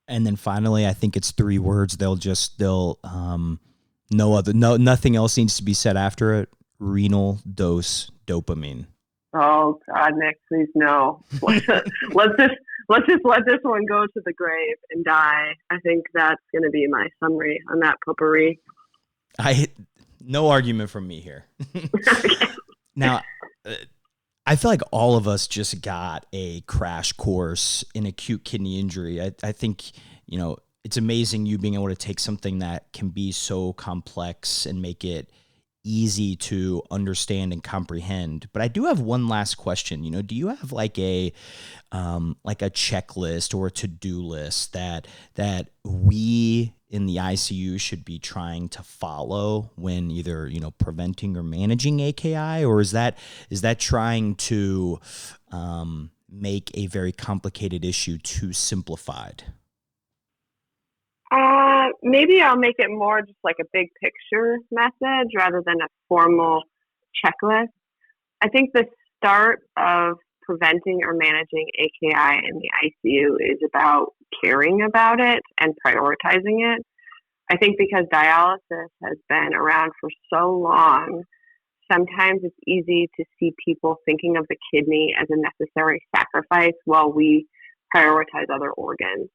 Speaker 1: And then finally, I think it's 3 words. Nothing else needs to be said after it. Renal dose dopamine.
Speaker 2: Oh God, Nick, please no. Let's just let this one go to the grave and die. I think that's going to be my summary on that potpourri.
Speaker 1: No argument from me here.
Speaker 2: Okay.
Speaker 1: Now, I feel like all of us just got a crash course in acute kidney injury. I think, it's amazing you being able to take something that can be so complex and make it easy to understand and comprehend. But I do have one last question. Do you have like a checklist or a to-do list that we in the ICU should be trying to follow when either, preventing or managing AKI, or is that trying to make a very complicated issue too simplified?
Speaker 2: Maybe I'll make it more just like a big picture message rather than a formal checklist. I think the start of preventing or managing AKI in the ICU is about caring about it and prioritizing it. I think because dialysis has been around for so long, sometimes it's easy to see people thinking of the kidney as a necessary sacrifice while we prioritize other organs,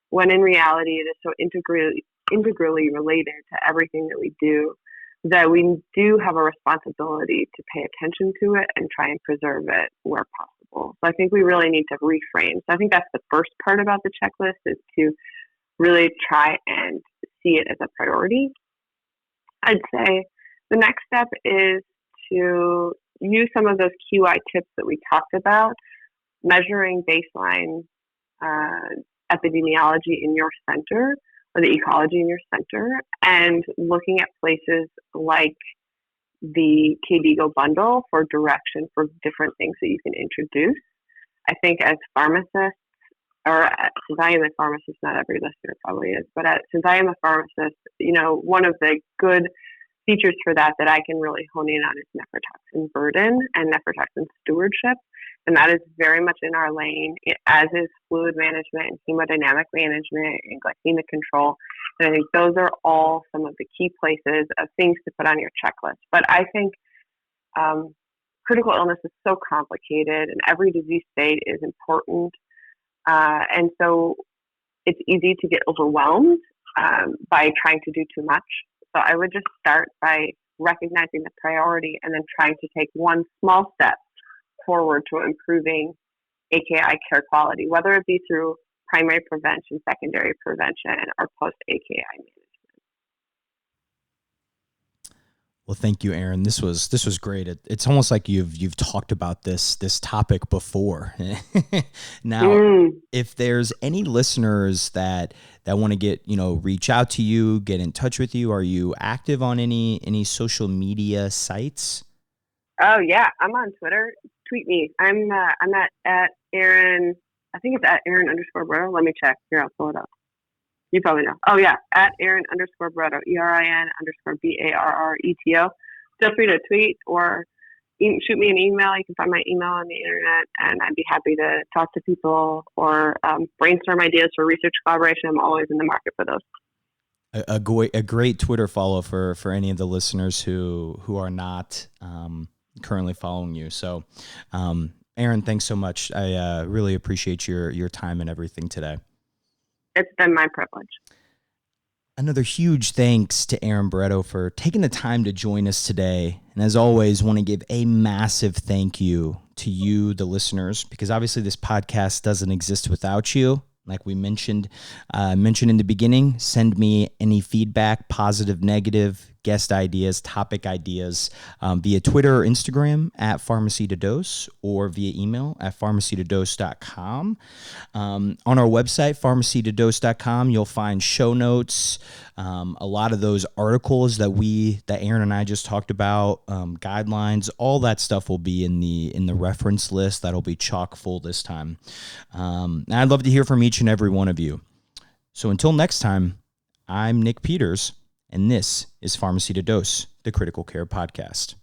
Speaker 2: when in reality it is so integrally related to everything that we do, that we do have a responsibility to pay attention to it and try and preserve it where possible. So I think we really need to reframe. So I think that's the first part about the checklist, is to really try and see it as a priority. I'd say the next step is to use some of those QI tips that we talked about, measuring baseline epidemiology in your center, or the ecology in your center, and looking at places like the KDIGO bundle for direction for different things that you can introduce. I think as pharmacists, since I am a pharmacist, not every listener probably is, but since I am a pharmacist, one of the good features for that I can really hone in on is nephrotoxin burden and nephrotoxin stewardship. And that is very much in our lane, as is fluid management and hemodynamic management and glycemic control. And I think those are all some of the key places of things to put on your checklist. But I think critical illness is so complicated, and every disease state is important. And so it's easy to get overwhelmed by trying to do too much. So I would just start by recognizing the priority and then trying to take one small step forward to improving AKI care quality, whether it be through primary prevention, secondary prevention, or post-AKI management.
Speaker 1: Well, thank you, Erin. This was great. It's almost like you've talked about this topic before. Now, if there's any listeners that want to get, reach out to you, get in touch with you, are you active on any social media sites?
Speaker 2: Oh yeah, I'm on Twitter. Tweet me. I'm at Erin. I think it's at Erin_Barreto. Let me check. Here, I'll pull it up. You probably know. Oh yeah, at Erin_Barreto. ERIN_BARRETO. Feel free to tweet or shoot me an email. You can find my email on the internet, and I'd be happy to talk to people or brainstorm ideas for research collaboration. I'm always in the market for those.
Speaker 1: A great Twitter follow for any of the listeners who are not currently following you. So, Erin, thanks so much. I really appreciate your time and everything today.
Speaker 2: It's been my privilege.
Speaker 1: Another huge thanks to Erin Barreto for taking the time to join us today. And as always, want to give a massive thank you to you, the listeners, because obviously this podcast doesn't exist without you. Like we mentioned in the beginning, send me any feedback, positive, negative, guest ideas, topic ideas via Twitter or Instagram at PharmacyToDose or via email at PharmacyToDose.com. On our website, PharmacyToDose.com, you'll find show notes, a lot of those articles that Erin and I just talked about, guidelines, all that stuff will be in the reference list. That'll be chock full this time. And I'd love to hear from each and every one of you. So until next time, I'm Nick Peters, and this is Pharmacy to Dose, the Critical Care Podcast.